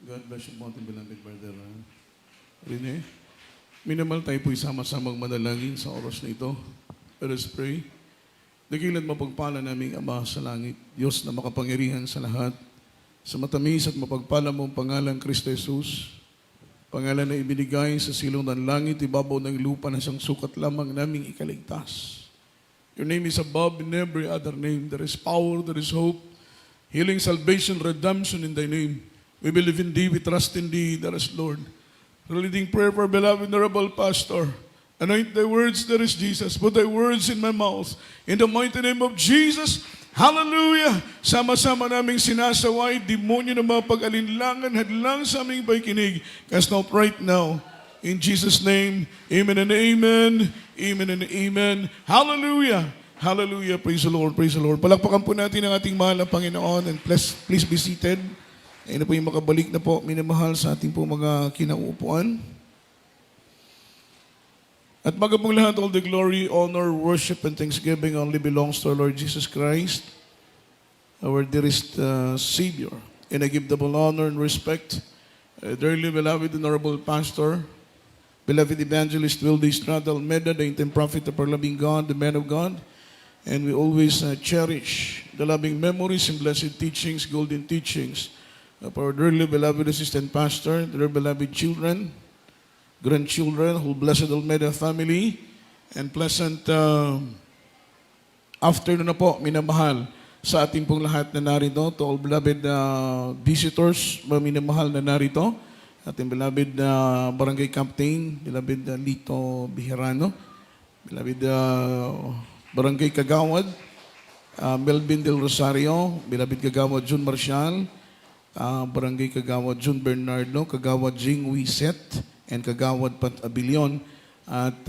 God bless you, Mountain Beloved Brother Rene. Minimal tayo po'y sama-samang manalangin sa oras na ito. Let us pray. Dakilan mapagpala naming Ama sa langit, Diyos na makapangyarihan sa lahat, sa matamis at mapagpala mong pangalan Kristo Jesus, pangalan na ibinigay sa silong ng langit, ibabaw ng lupa na siyang sukat lamang naming ikaligtas. Your name is above in every other name. There is power, there is hope, healing, salvation, redemption in Thy name. We believe in Thee, we trust in Thee, there is Lord. Leading prayer for beloved Honorable Pastor. Anoint Thy words, there is Jesus. Put Thy words in my mouth. In the mighty name of Jesus, hallelujah! Sama-sama naming sinasaway, demonyo na mga pag-alinlangan, hadlang sa aming pakikinig. Cast out right now. In Jesus' name, amen and amen. Amen and amen. Hallelujah! Hallelujah! Praise the Lord, praise the Lord. Palakpakan po natin ang ating mahal na Panginoon and please be seated. Ayun na po yung makabalik na po, minamahal sa ating po mga kinauupuan. At bago pong lahat, all the glory, honor, worship, and thanksgiving only belongs to our Lord Jesus Christ, our dearest Savior. And I give double honor and respect, dearly beloved Honorable Pastor, beloved Evangelist Wilde Estrada Almeida, the intimate prophet of our loving God, the man of God. And we always cherish the loving memories and blessed teachings, golden teachings, of our dearly beloved assistant pastor, dear beloved children, grandchildren, whole blessed Almeida family, and pleasant afternoon na po, minamahal sa ating pong lahat na narito, to all beloved visitors, minamahal na narito, ating beloved barangay captain, beloved Lito Bihirano, beloved barangay Kagawad, Melvin Del Rosario, beloved Kagawad Jun Marcial, Barangay Kagawad Jun Bernardo, Kagawad Jing Wiset, and Kagawad Pat Abilion, at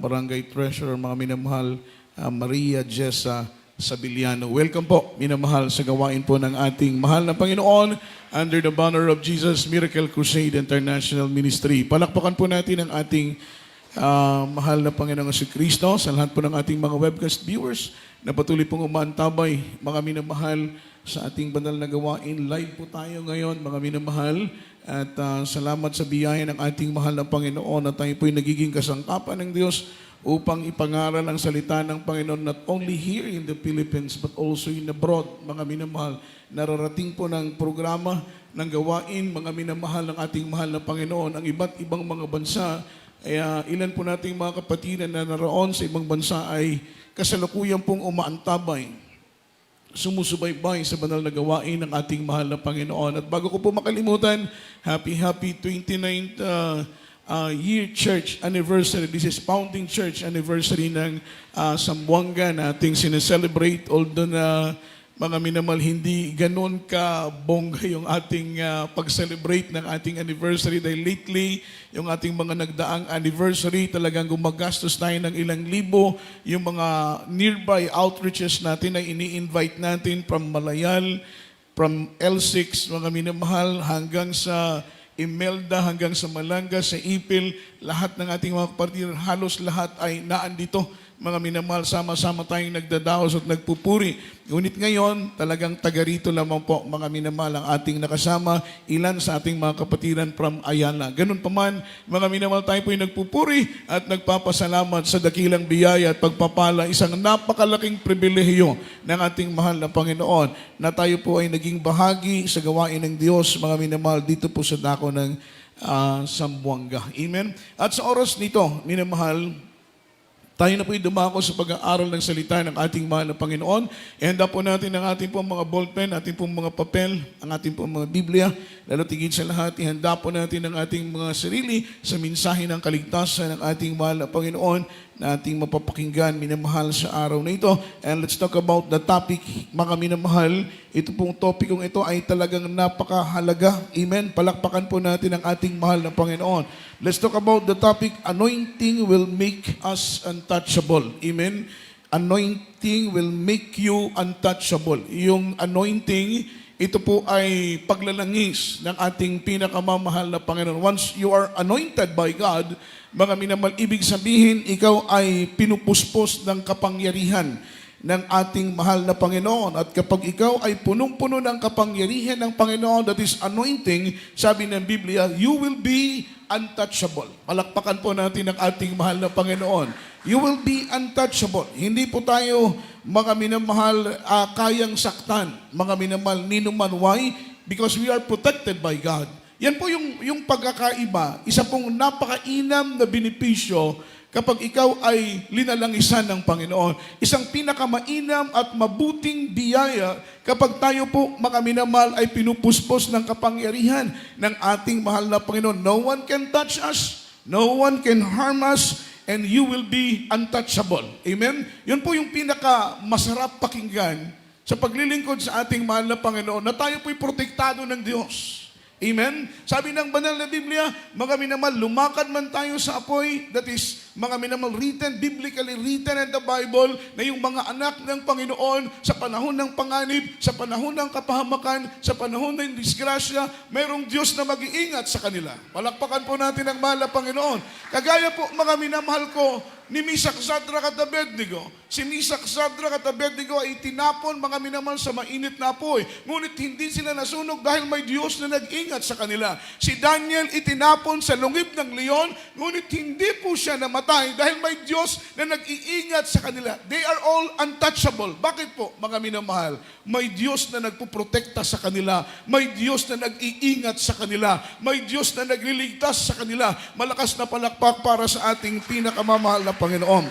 Barangay Treasurer, mga minamahal, Maria Jessa Sabiliano. Welcome po, minamahal, sa gawain po ng ating mahal na Panginoon under the banner of Jesus Miracle Crusade International Ministry. Palakpakan po natin ang ating mahal na Panginoong si Kristo sa lahat po ng ating mga webcast viewers na patuloy pong umaantabay, mga minamahal, sa ating banal na gawain. Live po tayo ngayon, mga minamahal, at salamat sa biyaya ng ating mahal na Panginoon na tayo po'y nagiging kasangkapan ng Diyos upang ipangaral ang salita ng Panginoon not only here in the Philippines but also in abroad, mga minamahal. Nararating po ng programa ng gawain, mga minamahal ng ating mahal na Panginoon, ang iba't ibang mga bansa. Ilan po nating mga kapatiran na naroon sa ibang bansa ay kasalukuyan pong umaantabay, sumusubaybay sa banal na gawain ng ating mahal na Panginoon. At bago ko po makalimutan, happy 29th year church anniversary. This is founding church anniversary ng Zamboanga na ating sineselebrate, although na mga minamal, hindi ganun ka bongga yung ating pag-celebrate ng ating anniversary dahil lately, yung ating mga nagdaang anniversary, talagang gumagastos tayo ng ilang libo. Yung mga nearby outreaches natin ay ini-invite natin from Malayal, from L6, mga minamahal, hanggang sa Imelda, hanggang sa Malanga, sa Ipil, lahat ng ating mga kapatid, halos lahat ay naandito. Mga minamahal, sama-sama tayong nagdadaos at nagpupuri. Ngunit ngayon, talagang taga rito lamang po, mga minamahal, ang ating nakasama, ilan sa ating mga kapatiran from Ayala. Ganun pa man, mga minamahal, tayo po'y nagpupuri at nagpapasalamat sa dakilang biyaya at pagpapala, isang napakalaking pribilehiyo ng ating mahal na Panginoon na tayo po ay naging bahagi sa gawain ng Diyos, mga minamahal, dito po sa dako ng Zamboanga. Amen? At sa oras nito, minamahal, tayo na po'y dumako sa pag-aaral ng salita ng ating mahal na Panginoon. Ihanda po natin ang ating pong mga ballpen, ating pong mga papel, ang ating pong mga Biblia. Lalo tigit sa lahat, ihanda po natin ang ating mga sarili sa mensahe ng kaligtasan ng ating mahal na Panginoon na ating mapapakinggan, minamahal, sa araw na ito. And let's talk about the topic, mga minamahal. Ito pong topikong ito ay talagang napakahalaga. Amen? Palakpakan po natin ang ating mahal na Panginoon. Let's talk about the topic, anointing will make us untouchable. Amen? Anointing will make you untouchable. Yung anointing, ito po ay paglalangis ng ating pinakamamahal na Panginoon. Once you are anointed by God, mga minamahal, ibig sabihin, ikaw ay pinupuspos ng kapangyarihan ng ating mahal na Panginoon. At kapag ikaw ay punong-puno ng kapangyarihan ng Panginoon, that is anointing, sabi ng Biblia, you will be untouchable. Palakpakan po natin ang ating mahal na Panginoon. You will be untouchable. Hindi po tayo, mga minamahal, kayang saktan. Mga minamahal, ninuman. Why? Because we are protected by God. Yan po yung pagkakaiba. Isa pong napakainam na benepisyo kapag ikaw ay linalangisan ng Panginoon. Isang pinakamainam at mabuting biyaya kapag tayo po, mga minamahal, ay pinupuspos ng kapangyarihan ng ating mahal na Panginoon. No one can touch us, no one can harm us, and you will be untouchable. Amen? Yun po yung pinakamasarap pakinggan sa paglilingkod sa ating mahal na Panginoon, na tayo po'y protektado ng Diyos. Amen? Sabi ng banal na Biblia, mga minamahal, lumakad man tayo sa apoy, that is, mga minamahal, biblically written in the Bible, na yung mga anak ng Panginoon, sa panahon ng panganib, sa panahon ng kapahamakan, sa panahon ng disgrasya, mayroong Diyos na mag-iingat sa kanila. Palakpakan po natin ang mahal na Panginoon. Kagaya po, mga minamahal ko, ni Misak, Sadrak at Abednego. Si Misak, Sadrak at Abednego ay tinapon, mga minamahal, sa mainit na apoy. Ngunit hindi sila nasunog dahil may Diyos na nag-ingat sa kanila. Si Daniel itinapon sa lungib ng leon, ngunit hindi po siya namatay dahil may Diyos na nag-iingat sa kanila. They are all untouchable. Bakit po, mga minamahal? May Diyos na nagpuprotekta sa kanila. May Diyos na nag-iingat sa kanila. May Diyos na nagliligtas sa kanila. Malakas na palakpak para sa ating pinakamamahal na Panginoon.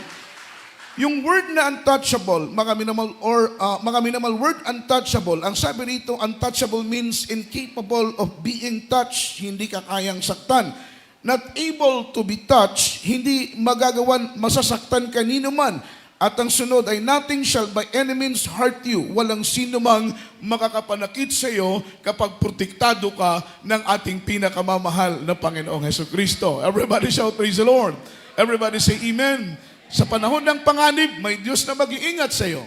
Yung word na untouchable, mga minimal word untouchable, ang sabi rito, untouchable means incapable of being touched, hindi ka kayang saktan. Not able to be touched, hindi magagawan, masasaktan kanino man. At ang sunod ay, nothing shall by any means hurt you. Walang sino mang makakapanakit sa iyo kapag protektado ka ng ating pinakamamahal na Panginoong Jesucristo. Everybody shout, praise the Lord. Everybody say amen. Sa panahon ng panganib, may Diyos na mag-iingat sa iyo.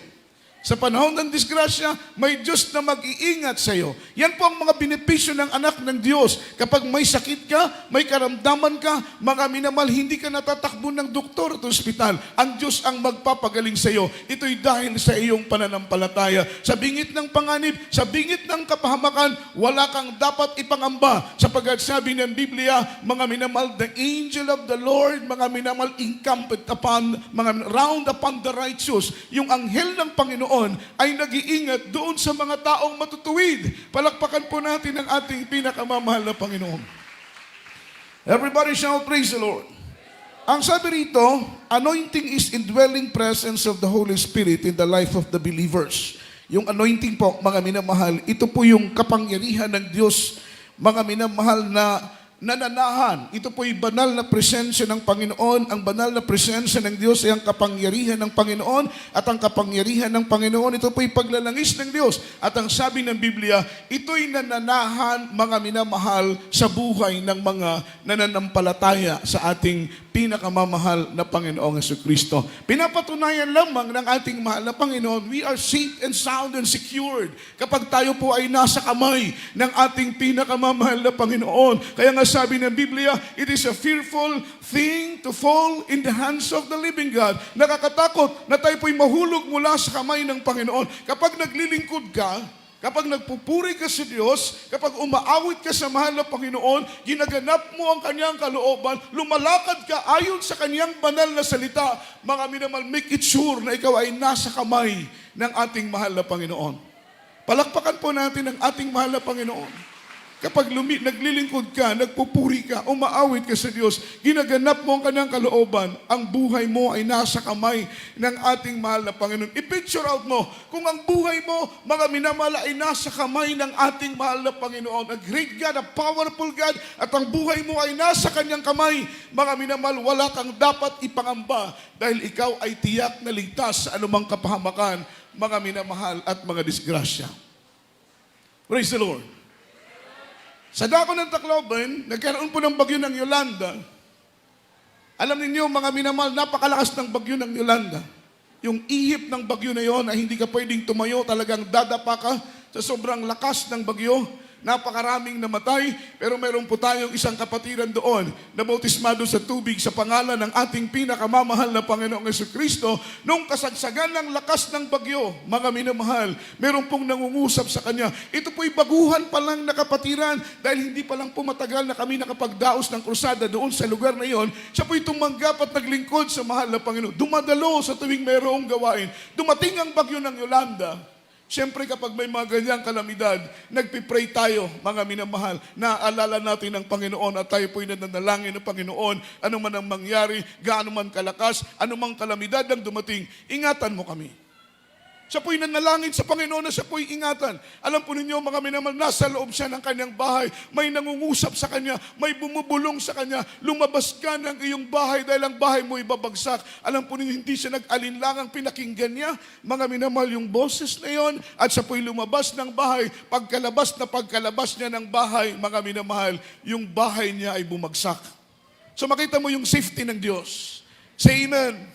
Sa panahon ng disgrasya, may Diyos na mag-iingat sa iyo. Yan po ang mga benepisyo ng anak ng Diyos. Kapag may sakit ka, may karamdaman ka, mga minamahal, hindi ka natatakbo ng doktor at ospital. Ang Diyos ang magpapagaling sa iyo. Ito'y dahil sa iyong pananampalataya. Sa bingit ng panganib, sa bingit ng kapahamakan, wala kang dapat ipangamba. Sapagkat sabi ng Biblia, mga minamahal, the angel of the Lord, mga minamahal, encamped upon, round upon the righteous. Yung anghel ng Panginoon ay nag-iingat doon sa mga taong matutuwid. Palakpakan po natin ang ating pinakamamahal na Panginoon. Everybody shout, praise the Lord. Ang sabi rito, anointing is indwelling presence of the Holy Spirit in the life of the believers. Yung anointing po, mga minamahal, ito po yung kapangyarihan ng Diyos, mga minamahal, na nananahan. Ito po'y banal na presensya ng Panginoon. Ang banal na presensya ng Diyos ay ang kapangyarihan ng Panginoon, at ang kapangyarihan ng Panginoon, ito po'y paglalangis ng Diyos. At ang sabi ng Biblia, ito'y nananahan, mga minamahal, sa buhay ng mga nananampalataya sa ating pinakamamahal na Panginoong Jesucristo. Pinapatunayan lamang ng ating mahal na Panginoon, we are safe and sound and secured kapag tayo po ay nasa kamay ng ating pinakamamahal na Panginoon. Kaya nga sabi ng Biblia, it is a fearful thing to fall in the hands of the living God. Nakakatakot na tayo po'y mahulog mula sa kamay ng Panginoon. Kapag naglilingkod ka, kapag nagpupuri ka sa Diyos, kapag umaawit ka sa mahal na Panginoon, ginaganap mo ang kanyang kalooban, lumalakad ka ayon sa kanyang banal na salita, mga minamahal, make it sure na ikaw ay nasa kamay ng ating mahal na Panginoon. Palakpakan po natin ang ating mahal na Panginoon. Kapag naglilingkod ka, nagpupuri ka, umaawit ka sa Diyos, ginaganap mo ang kanyang kalooban, ang buhay mo ay nasa kamay ng ating mahal na Panginoon. I-picture out mo, kung ang buhay mo, mga minamahal, ay nasa kamay ng ating mahal na Panginoon, a great God, a powerful God, at ang buhay mo ay nasa kanyang kamay, mga minamahal, wala kang dapat ipangamba dahil ikaw ay tiyak na ligtas sa anumang kapahamakan, mga minamahal, at mga disgrasya. Praise the Lord. Sa dako ng Tacloban, nagkaroon po ng bagyo ng Yolanda. Alam ninyo, mga minamahal, napakalakas ng bagyo ng Yolanda. Yung ihip ng bagyo na yon ay hindi ka pwedeng tumayo, talagang dadapa ka sa sobrang lakas ng bagyo. Napakaraming namatay, pero meron po tayong isang kapatiran doon na bautismado sa tubig sa pangalan ng ating pinakamamahal na Panginoong Jesucristo. Nung kasagsagan ng lakas ng bagyo, mga minamahal, meron pong nangungusap sa kanya. Ito po'y baguhan pa lang na kapatiran dahil hindi pa lang po matagal na kami nakapagdaos ng krusada doon sa lugar na iyon. Siya po'y tumanggap at naglingkod sa mahal na Panginoon. Dumadalo sa tuwing mayroong gawain. Dumating ang bagyo ng Yolanda. Siyempre kapag may mga ganyang kalamidad, nagpipray tayo, mga minamahal, naaalala natin ang Panginoon at tayo po'y nananalangin ng Panginoon, ano man ang mangyari, gaano man kalakas, ano mang kalamidad ang dumating, ingatan mo kami. Siya po'y nanalangin sa Panginoon na siya po'y ingatan. Alam po ninyo, mga minamahal, nasa loob siya ng kanyang bahay, may nangungusap sa kanya, may bumubulong sa kanya, lumabas ka ng iyong bahay dahil ang bahay mo ibabagsak. Alam po ninyo, hindi siya nag-alinlangang pinakinggan niya, mga minamahal, yung boses na yon, at siya po'y lumabas ng bahay. Pagkalabas niya ng bahay, mga minamahal, yung bahay niya ay bumagsak. So makita mo yung safety ng Diyos. Say amen.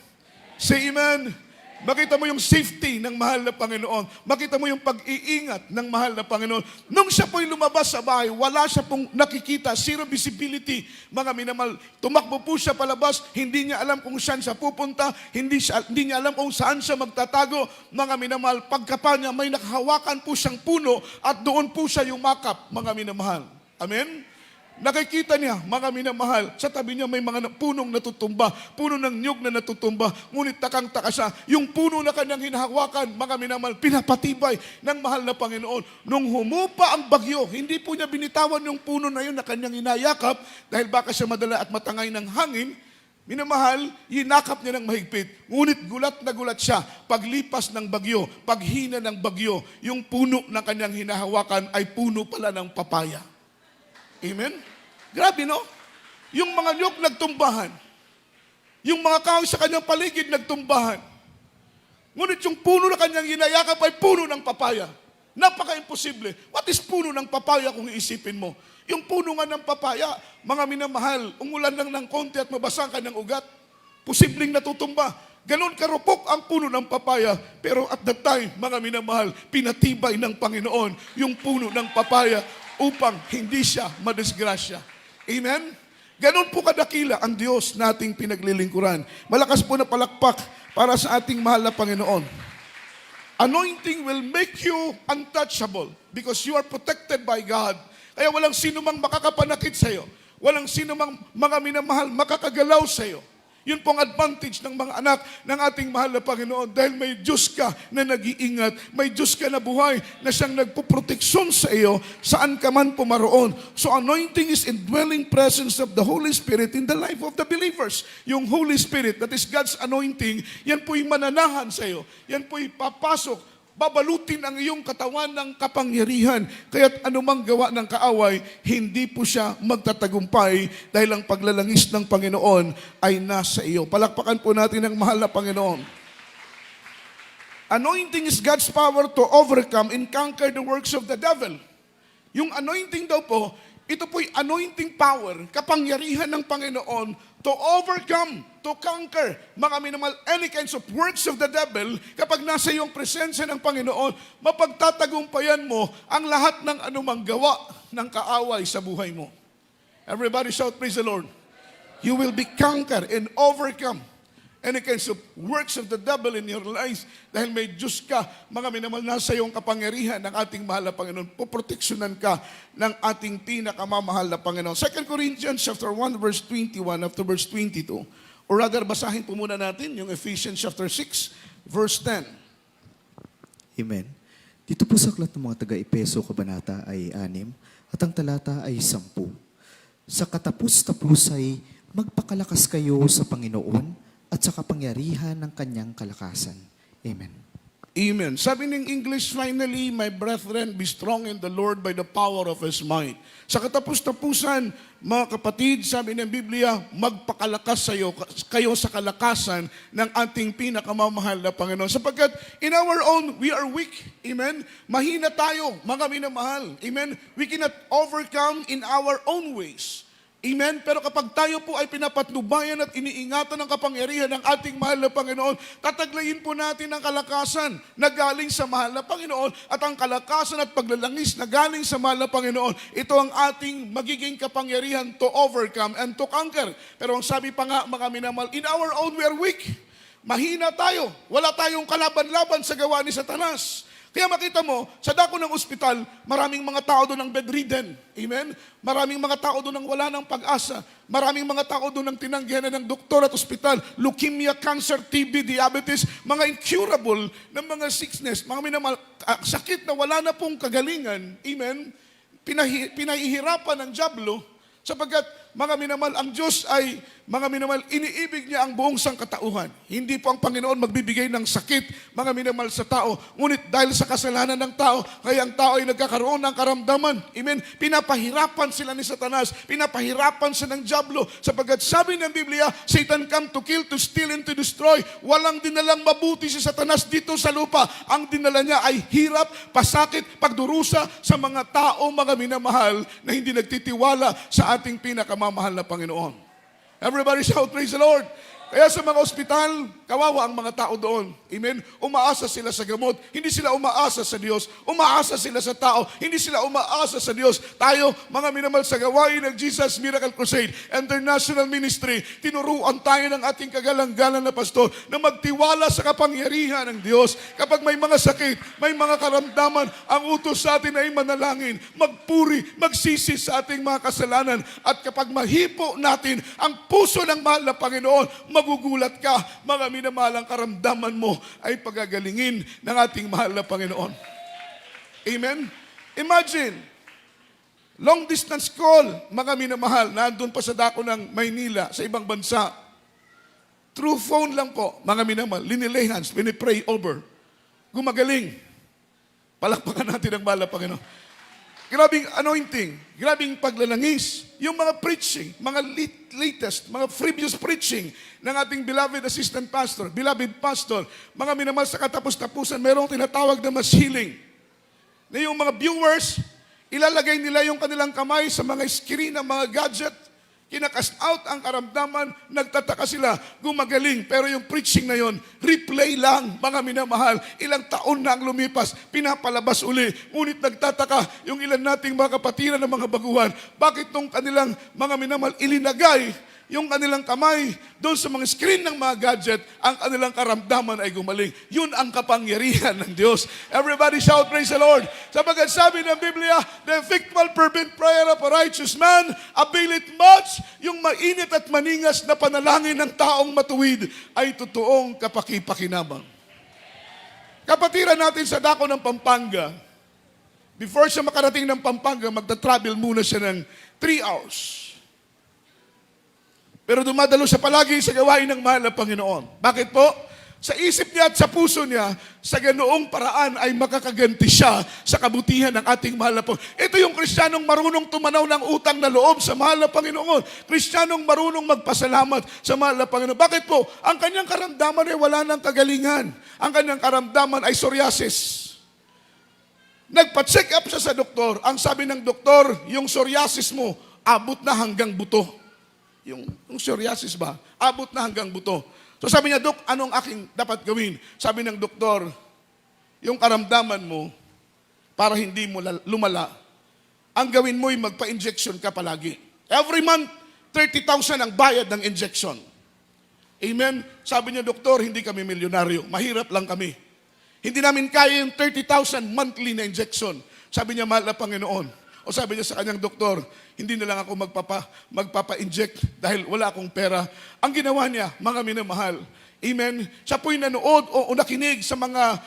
Say amen. Makita mo yung safety ng mahal na Panginoon. Makita mo yung pag-iingat ng mahal na Panginoon. Nung siya po'y lumabas sa bahay, wala siya pong nakikita, zero visibility. Mga minamahal, tumakbo po siya palabas, hindi niya alam kung saan siya pupunta, hindi niya alam kung saan siya magtatago. Mga minamahal, pagkapa niya, may nakahawakan po siyang puno at doon po siya yumakap, mga minamahal. Amen? Nakikita niya, mga minamahal, sa tabi niya may mga punong natutumba, puno ng nyug na natutumba, ngunit takang-taka siya. Yung puno na kanyang hinahawakan, mga minamahal, pinapatibay ng mahal na Panginoon. Nung humupa ang bagyo, hindi po niya binitawan yung puno na yun na kanyang hinayakap dahil baka siya madala at matangay ng hangin. Minamahal, yinakap niya ng mahigpit. Ngunit gulat na gulat siya. Paglipas ng bagyo, paghina ng bagyo, yung puno na kanyang hinahawakan ay puno pala ng papaya. Amen? Grabe, no? Yung mga niyog nagtumbahan. Yung mga kahoy sa kanyang paligid nagtumbahan. Ngunit yung puno na kanyang hinayakap ay puno ng papaya. Napaka-imposible. What is puno ng papaya kung iisipin mo? Yung puno nga ng papaya, mga minamahal, umulan lang ng konti at mabasa ang kanyang ugat. Posibleng natutumba. Ganon karupok ang puno ng papaya. Pero at that time, mga minamahal, pinatibay ng Panginoon yung puno ng papaya upang hindi siya madisgrasya. Amen? Ganon po kadakila ang Diyos nating pinaglilingkuran. Malakas po na palakpak para sa ating mahal na Panginoon. Anointing will make you untouchable because you are protected by God. Kaya walang sino mang makakapanakit sa iyo. Walang sino mang mga minamahal makakagalaw sa iyo. Yun pong advantage ng mga anak ng ating mahal na Panginoon dahil may Diyos ka na nag-iingat, may Diyos ka na buhay na siyang nagpuproteksyon sa iyo saan ka man pumaroon. So anointing is indwelling presence of the Holy Spirit in the life of the believers. Yung Holy Spirit, that is God's anointing, yan po'y mananahan sa iyo. Yan po'y papasok. Babalutin ang iyong katawan ng kapangyarihan. Kaya't anumang gawa ng kaaway, hindi po siya magtatagumpay dahil ang paglalangis ng Panginoon ay nasa iyo. Palakpakan po natin ang mahal na Panginoon. Anointing is God's power to overcome and conquer the works of the devil. Yung anointing daw po, ito po'y anointing power, kapangyarihan ng Panginoon to overcome, to conquer, mga minamahal, any kinds of works of the devil. Kapag nasa iyong presensya ng Panginoon, mapagtatagumpayan mo ang lahat ng anumang gawa ng kaaway sa buhay mo. Everybody shout, praise the Lord. You will be conquered and overcome any kinds of works of the devil in your life dahil may Diyos ka, mga minamahal, nasa iyong kapangyarihan ng ating mahal na Panginoon. Poproteksyonan ka ng ating pinakamamahal na Panginoon. 2 Corinthians chapter 1 verse 21 up to verse 22. Or rather, basahin po muna natin yung Ephesians chapter 6 verse 10. Amen. Dito po sa aklat ng mga taga-Epeso kabanata ay 6 at ang talata ay 10. Sa katapus-tapus ay magpakalakas kayo sa Panginoon at sa kapangyarihan ng kanyang kalakasan. Amen. Amen. Sabi ng English, finally, my brethren, be strong in the Lord by the power of His might. Sa katapus-tapusan, mga kapatid, sabi ng Biblia, magpakalakas kayo sa kalakasan ng ating pinakamamahal na Panginoon. Sapagkat in our own, we are weak. Amen? Mahina tayo, mga minamahal. Amen? We cannot overcome in our own ways. Amen? Pero kapag tayo po ay pinapatnubayan at iniingatan ng kapangyarihan ng ating mahal na Panginoon, tataglayin po natin ang kalakasan na galing sa mahal na Panginoon at ang kalakasan at paglalangis na galing sa mahal na Panginoon. Ito ang ating magiging kapangyarihan to overcome and to conquer. Pero ang sabi pa nga, mga minamahal, in our own we are weak. Mahina tayo. Wala tayong kalaban-laban sa gawa ni Satanas. Kaya makita mo, sa dako ng ospital, maraming mga tao doon ang bedridden. Amen? Maraming mga tao doon ang wala ng pag-asa. Maraming mga tao doon ang tinanggihan na ng doktor at ospital. Leukemia, cancer, TB, diabetes, mga incurable na mga sickness, mga sakit na wala na pong kagalingan. Amen? Pinahihirapan ng dyablo sapagkat mga minamahal, ang Diyos ay, mga minamahal, iniibig niya ang buong sangkatauhan. Hindi po ang Panginoon magbibigay ng sakit, mga minamahal, sa tao. Ngunit dahil sa kasalanan ng tao, kaya ang tao ay nagkakaroon ng karamdaman. Amen? Pinapahirapan sila ni Satanas, pinapahirapan sila ng dyablo, sapagkat sabi ng Biblia, Satan come to kill, to steal, and to destroy. Walang dinalang mabuti si Satanas dito sa lupa. Ang dinala niya ay hirap, pasakit, pagdurusa sa mga tao, mga minamahal, na hindi nagtitiwala sa ating pinakamamahal na Panginoon. Everybody shout, praise the Lord. Kaya sa mga ospital, kawawa ang mga tao doon. Amen? Umaasa sila sa gamot. Hindi sila umaasa sa Diyos. Umaasa sila sa tao. Hindi sila umaasa sa Diyos. Tayo, mga minamahal, sa gawain ng Jesus Miracle Crusade International Ministry, tinuruan tayo ng ating kagalang-galang na pastor na magtiwala sa kapangyarihan ng Diyos. Kapag may mga sakit, may mga karamdaman, ang utos sa atin ay manalangin, magpuri, magsisi sa ating mga kasalanan. At kapag mahipo natin ang puso ng mahal na Panginoon, magugulat ka, mga minamahal, ang karamdaman mo ay pagagalingin ng ating mahal na Panginoon. Amen? Imagine, long distance call, mga minamahal, nandun pa sa dako ng Maynila, sa ibang bansa. Through phone lang po, mga minamahal, linilay hands, pinipray over. Gumagaling. Palakpakan natin ang mahal na Panginoon. Grabing anointing, grabing paglalangis, yung mga preaching, mga latest, mga previous preaching ng ating beloved assistant pastor, beloved pastor, mga minamahal, sa katapos-tapusan, mayroong tinatawag na mass healing. Na yung mga viewers, ilalagay nila yung kanilang kamay sa mga screen ng mga gadget, kinakast out ang karamdaman, nagtataka sila, gumagaling. Pero yung preaching na yon, replay lang, mga minamahal. Ilang taon na ang lumipas, pinapalabas uli. Ngunit nagtataka yung ilan nating mga kapatiran ng mga baguhan. Bakit nung kanilang mga minamahal ilinagay yung kanilang kamay doon sa mga screen ng mga gadget, ang kanilang karamdaman ay gumaling. Yun ang kapangyarihan ng Diyos. Everybody shout, praise the Lord. Sapagkat sabi ng Biblia, the effectual fervent prayer of a righteous man availeth much. Yung mainit at maningas na panalangin ng taong matuwid ay totoong kapaki-pakinabang. Kapatiran natin sa dako ng Pampanga, before siya makarating ng Pampanga, magta-travel muna siya ng 3 hours. Pero dumadalo siya palagi sa gawain ng mahal na Panginoon. Bakit po? Sa isip niya at sa puso niya, sa ganoong paraan ay makakaganti siya sa kabutihan ng ating mahal na Panginoon. Ito yung Kristiyanong marunong tumanaw ng utang na loob sa mahal na Panginoon. Kristiyanong marunong magpasalamat sa mahal na Panginoon. Bakit po? Ang kanyang karamdaman ay wala ng kagalingan. Ang kanyang karamdaman ay psoriasis. Nagpa-check up siya sa doktor. Ang sabi ng doktor, yung psoriasis mo, abot na hanggang buto. Yung psoriasis ba, abot na hanggang buto. So sabi niya, Dok, anong aking dapat gawin? Sabi ng doktor, yung karamdaman mo, para hindi mo lumala, ang gawin mo ay magpa-injection ka palagi. Every month, 30,000 ang bayad ng injection. Amen? Sabi niya, Doktor, hindi kami milyonaryo. Mahirap lang kami. Hindi namin kaya yung 30,000 monthly na injection. Sabi niya, mahal na Panginoon. O sabi niya sa kanyang doktor, hindi na lang ako magpapa-inject dahil wala akong pera. Ang ginawa niya, mga minamahal, amen, siya po'y nanood o nakinig sa mga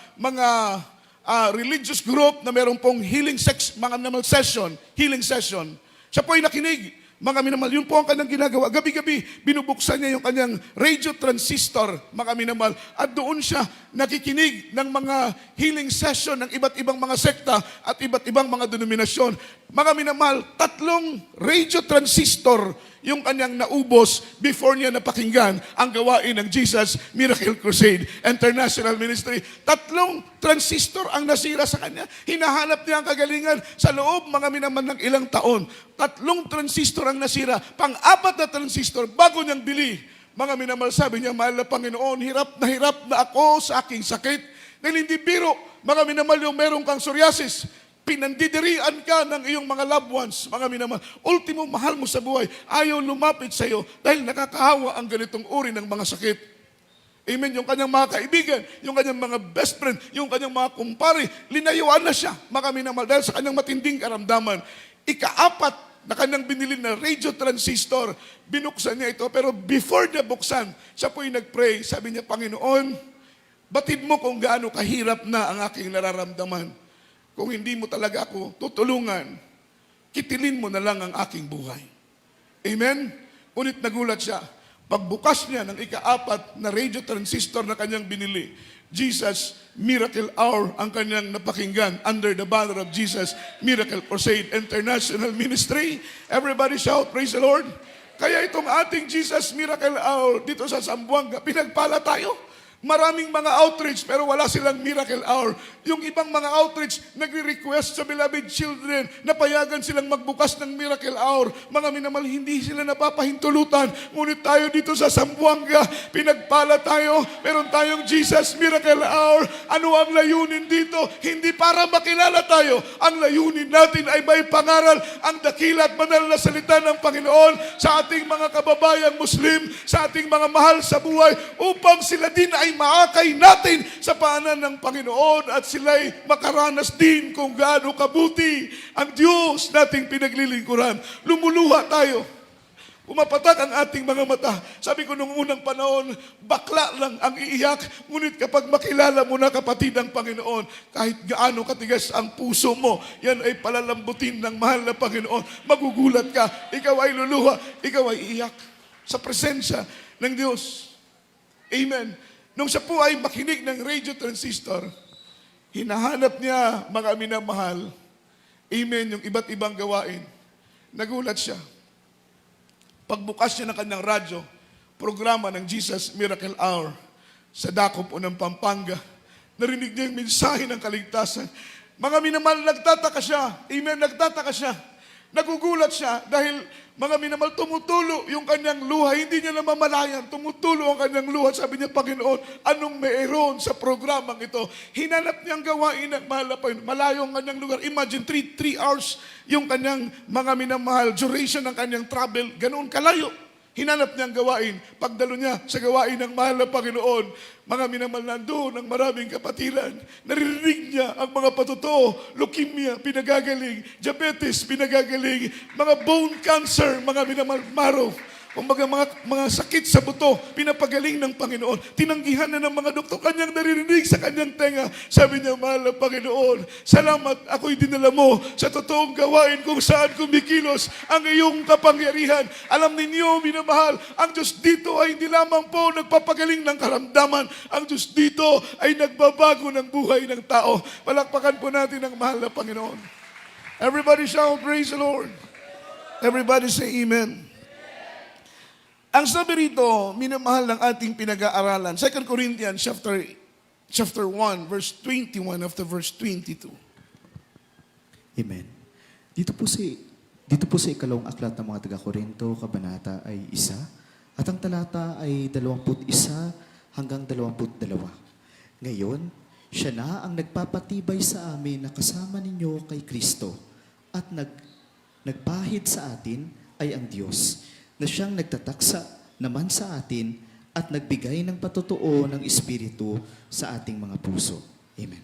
religious group na meron pong healing session. Siya po'y nakinig. Mga minamahal, yun po ang kanyang ginagawa. Gabi-gabi, binubuksan niya yung kanyang radio transistor, mga minamahal. At doon siya nakikinig ng mga healing session ng iba't ibang mga sekta at iba't ibang mga denominasyon. Mga minamahal, 3 radio transistor yung kanyang naubos before niya napakinggan ang gawain ng Jesus Miracle Crusade International Ministry. 3 transistor ang nasira sa kanya. Hinahanap niya ang kagalingan sa loob mga minaman ng ilang taon. 3 transistor ang nasira. Pang-4 na transistor bago niyang bili. Mga minamahal, sabi niya, mahal na Panginoon, hirap na ako sa aking sakit. Dahil hindi biro, mga minamahal, yung meron kang psoriasis, pinandidirian ka ng iyong mga loved ones, mga minamahal. Ultimo, mahal mo sa buhay, ayaw lumapit sa iyo dahil nakakahawa ang ganitong uri ng mga sakit. Amen. Yung kanyang mga kaibigan, yung kanyang mga best friend, yung kanyang mga kumpare, linayuan na siya, mga minamahal, dahil sa kanyang matinding karamdaman. Ika-4 na kanyang binili na radio transistor, binuksan niya ito. Pero before niya buksan, siya po'y nag-pray. Sabi niya, Panginoon, batid mo kung gaano kahirap na ang aking nararamdaman. Kung hindi mo talaga ako tutulungan, kitilin mo na lang ang aking buhay. Amen? Ngunit nagulat siya. Pagbukas niya ng ika-4 na radio transistor na kanyang binili, Jesus Miracle Hour ang kanyang napakinggan under the banner of Jesus Miracle Crusade International Ministry. Everybody shout, praise the Lord. Kaya itong ating Jesus Miracle Hour dito sa Zamboanga, pinagpala tayo. Maraming mga outreach pero wala silang miracle hour. Yung ibang mga outreach nagre-request sa beloved children na payagan silang magbukas ng miracle hour. Mga minamahal, hindi sila napapahintulutan. Ngunit tayo dito sa Zamboanga, pinagpala tayo. Meron tayong Jesus Miracle Hour. Ano ang layunin dito? Hindi para makilala tayo. Ang layunin natin ay may pangaral ang dakila at banal na salita ng Panginoon sa ating mga kababayang Muslim, sa ating mga mahal sa buhay, upang sila din ay maakay natin sa paanan ng Panginoon at sila'y makaranas din kung gaano kabuti ang Diyos nating pinaglilingkuran. Lumuluha tayo. Pumapatak ang ating mga mata. Sabi ko nung unang panahon, bakla lang ang iiyak. Ngunit kapag makilala mo na, kapatid, ang Panginoon, kahit gaano katigas ang puso mo, yan ay palalambutin ng mahal na Panginoon. Magugulat ka. Ikaw ay luluha. Ikaw ay iiyak sa presensya ng Diyos. Amen. Nung siya po ay makinig ng radio transistor, hinahanap niya, mga minamahal, amen, yung iba't ibang gawain. Nagulat siya. Pagbukas niya ng kanyang radyo, programa ng Jesus Miracle Hour sa dako po ng Pampanga, narinig niya yung mensahe ng kaligtasan. Mga minamahal, nagtataka siya. Amen, nagtataka siya. Nagugulat siya dahil mga minamahal, tumutulo yung kanyang luha. Hindi niya namamalayan. Tumutulo ang kanyang luha. Sabi niya, Panginoon, anong meron sa programang ito? Hinanap niyang gawain ng mahal na Panginoon. Malayo ang kanyang lugar. Imagine, 3 hours yung kanyang mga minamahal. Duration ng kanyang travel. Ganoon kalayo. Hinanap niyang gawain. Pagdalo niya sa gawain ng mahal na Panginoon, mga minamahal, nandoon ang maraming kapatiran. Naririnig niya ang mga patotoo. Leukemia, pinagagaling. Diabetes, pinagagaling. Mga bone cancer, mga minamahal, maro. Kumbaga mga sakit sa buto, pinapagaling ng Panginoon. Tinanggihan na ng mga doktor, kanyang naririnig sa kanyang tenga. Sabi niya, mahal na Panginoon, salamat, ako'y dinala mo sa totoong gawain kung saan kumikilos ang iyong kapangyarihan. Alam ninyo, minamahal, ang Diyos dito ay hindi lamang po nagpapagaling ng karamdaman. Ang Diyos dito ay nagbabago ng buhay ng tao. Palakpakan po natin ang mahal na Panginoon. Everybody shout, praise the Lord. Everybody say amen. Ang sabi rito, minamahal ng ating pinag-aaralan, 2 Corinthians chapter 1, verse 21 after verse 22. Amen. Dito po sa ikalawang aklat ng mga taga-Korinto, kabanata ay 1, at ang talata ay 21 hanggang 22. Ngayon, siya na ang nagpapatibay sa amin na kasama ninyo kay Kristo, at nagpahid sa atin ay ang Diyos, na siyang nagtataksa naman sa atin at nagbigay ng patotoo ng Espiritu sa ating mga puso. Amen.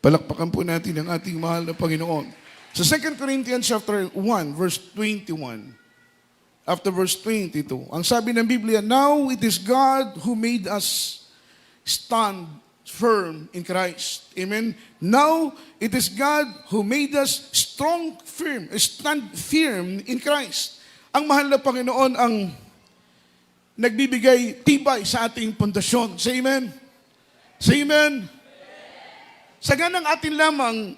Palakpakan po natin ang ating mahal na Panginoon. Sa 2 Corinthians chapter 1, verse 21, after verse 22, ang sabi ng Biblia, now it is God who made us stand firm in Christ. Amen. Now it is God who made us stand firm in Christ. Ang mahal na Panginoon ang nagbibigay tibay sa ating pundasyon. Say amen. Say amen. Sa ganang atin lamang,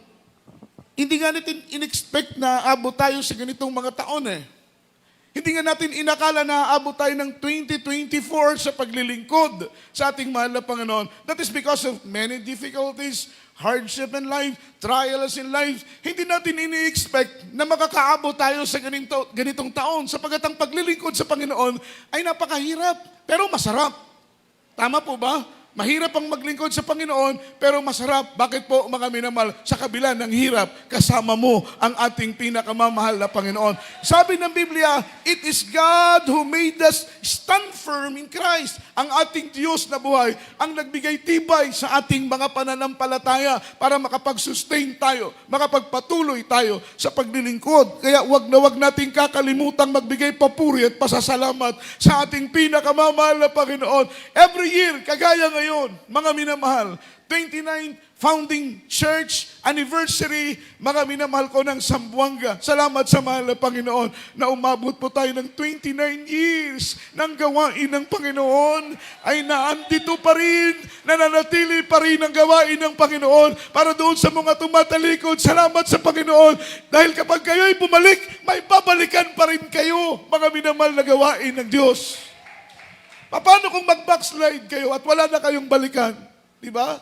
hindi nga natin in-expect na abot tayo sa ganitong mga taon eh. Hindi nga natin inakala na aabot tayo ng 2024 sa paglilingkod sa ating mahal na Panginoon. That is because of many difficulties, hardship in life, trials in life. Hindi natin ini-expect na makakaabot tayo sa ganitong taon sapagat ang paglilingkod sa Panginoon ay napakahirap pero masarap. Tama po ba? Mahirap ang maglingkod sa Panginoon, pero masarap. Bakit po, mga minamahal, sa kabila ng hirap, kasama mo ang ating pinakamamahal na Panginoon. Sabi ng Biblia, it is God who made us stand firm in Christ. Ang ating Diyos na buhay, ang nagbigay tibay sa ating mga pananampalataya para makapag-sustain tayo, makapagpatuloy tayo sa paglilingkod. Kaya wag na wag nating kakalimutang magbigay papuri at pasasalamat sa ating pinakamamahal na Panginoon. Every year, kagaya ngayon, mga minamahal, 29 founding church anniversary, mga minamahal ko ng Zamboanga. Salamat sa mahal na Panginoon na umabot po tayo ng 29 years ng gawain ng Panginoon ay naandito pa rin, nananatili pa rin ang gawain ng Panginoon para doon sa mga tumatalikod. Salamat sa Panginoon dahil kapag kayo'y bumalik, may babalikan pa rin kayo, mga minamahal na gawain ng Diyos. Paano kung mag-backslide kayo at wala na kayong balikan? Di ba?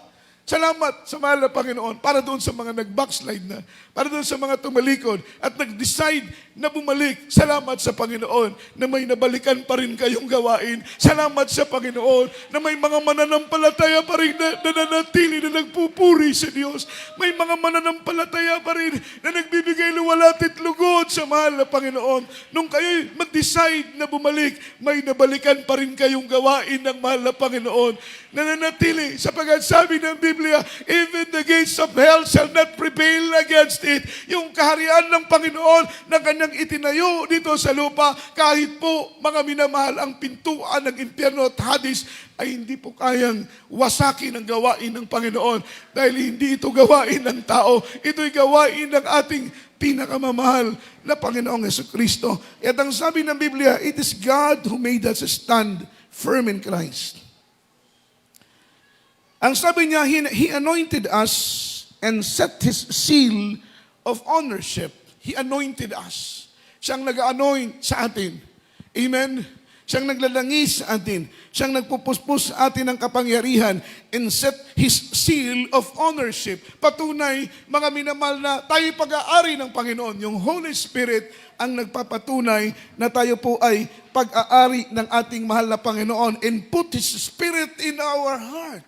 Salamat sa mahal na Panginoon para doon sa mga nag-backslide na, para doon sa mga tumalikod at nag-decide na bumalik. Salamat sa Panginoon na may nabalikan pa rin kayong gawain. Salamat sa Panginoon na may mga mananampalataya pa rin na nananatili na nagpupuri sa Diyos. May mga mananampalataya pa rin na nagbibigay luwalat at lugod sa mahal na Panginoon. Nung kayo'y mag-decide na bumalik, may nabalikan pa rin kayong gawain ng mahal na Panginoon. Nananatili sapagkat sabi ng Biblia, even the gates of hell shall not prevail against it. Yung kaharian ng Panginoon na kanyang itinayo dito sa lupa, kahit po mga minamahal ang pintuan ng impyerno at Hades, ay hindi po kayang wasakin ang gawain ng Panginoon dahil hindi ito gawain ng tao. Ito'y gawain ng ating pinakamamahal na Panginoong Jesucristo. At ang sabi ng Biblia, it is God who made us stand firm in Christ. Ang sabi niya, He anointed us and set His seal of ownership. He anointed us. Siyang nag-anoint sa atin. Amen? Siyang naglalangis sa atin. Siyang nagpupuspos sa atin ng kapangyarihan and set His seal of ownership. Patunay, mga minamahal na tayo pag-aari ng Panginoon. Yung Holy Spirit ang nagpapatunay na tayo po ay pag-aari ng ating mahal na Panginoon and put His Spirit in our heart.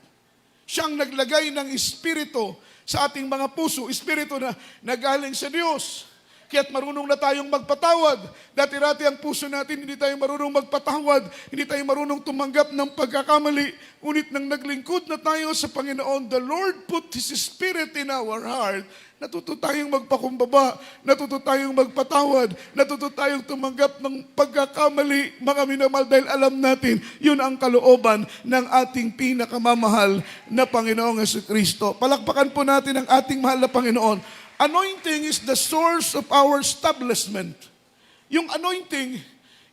Siyang naglagay ng espiritu sa ating mga puso, espiritu na nagaling sa Diyos. Kaya't marunong na tayong magpatawad. Dati-rati ang puso natin, hindi tayo marunong magpatawad, hindi tayo marunong tumanggap ng pagkakamali. Ngunit nang naglingkod na tayo sa Panginoon, the Lord put His Spirit in our heart. Natuto tayong magpakumbaba, natuto tayong magpatawad, natuto tayong tumanggap ng pagkakamali, mga minamahal, dahil alam natin, yun ang kalooban ng ating pinakamamahal na Panginoong Jesucristo. Palakpakan po natin ang ating mahal na Panginoon. Anointing is the source of our establishment. Yung anointing,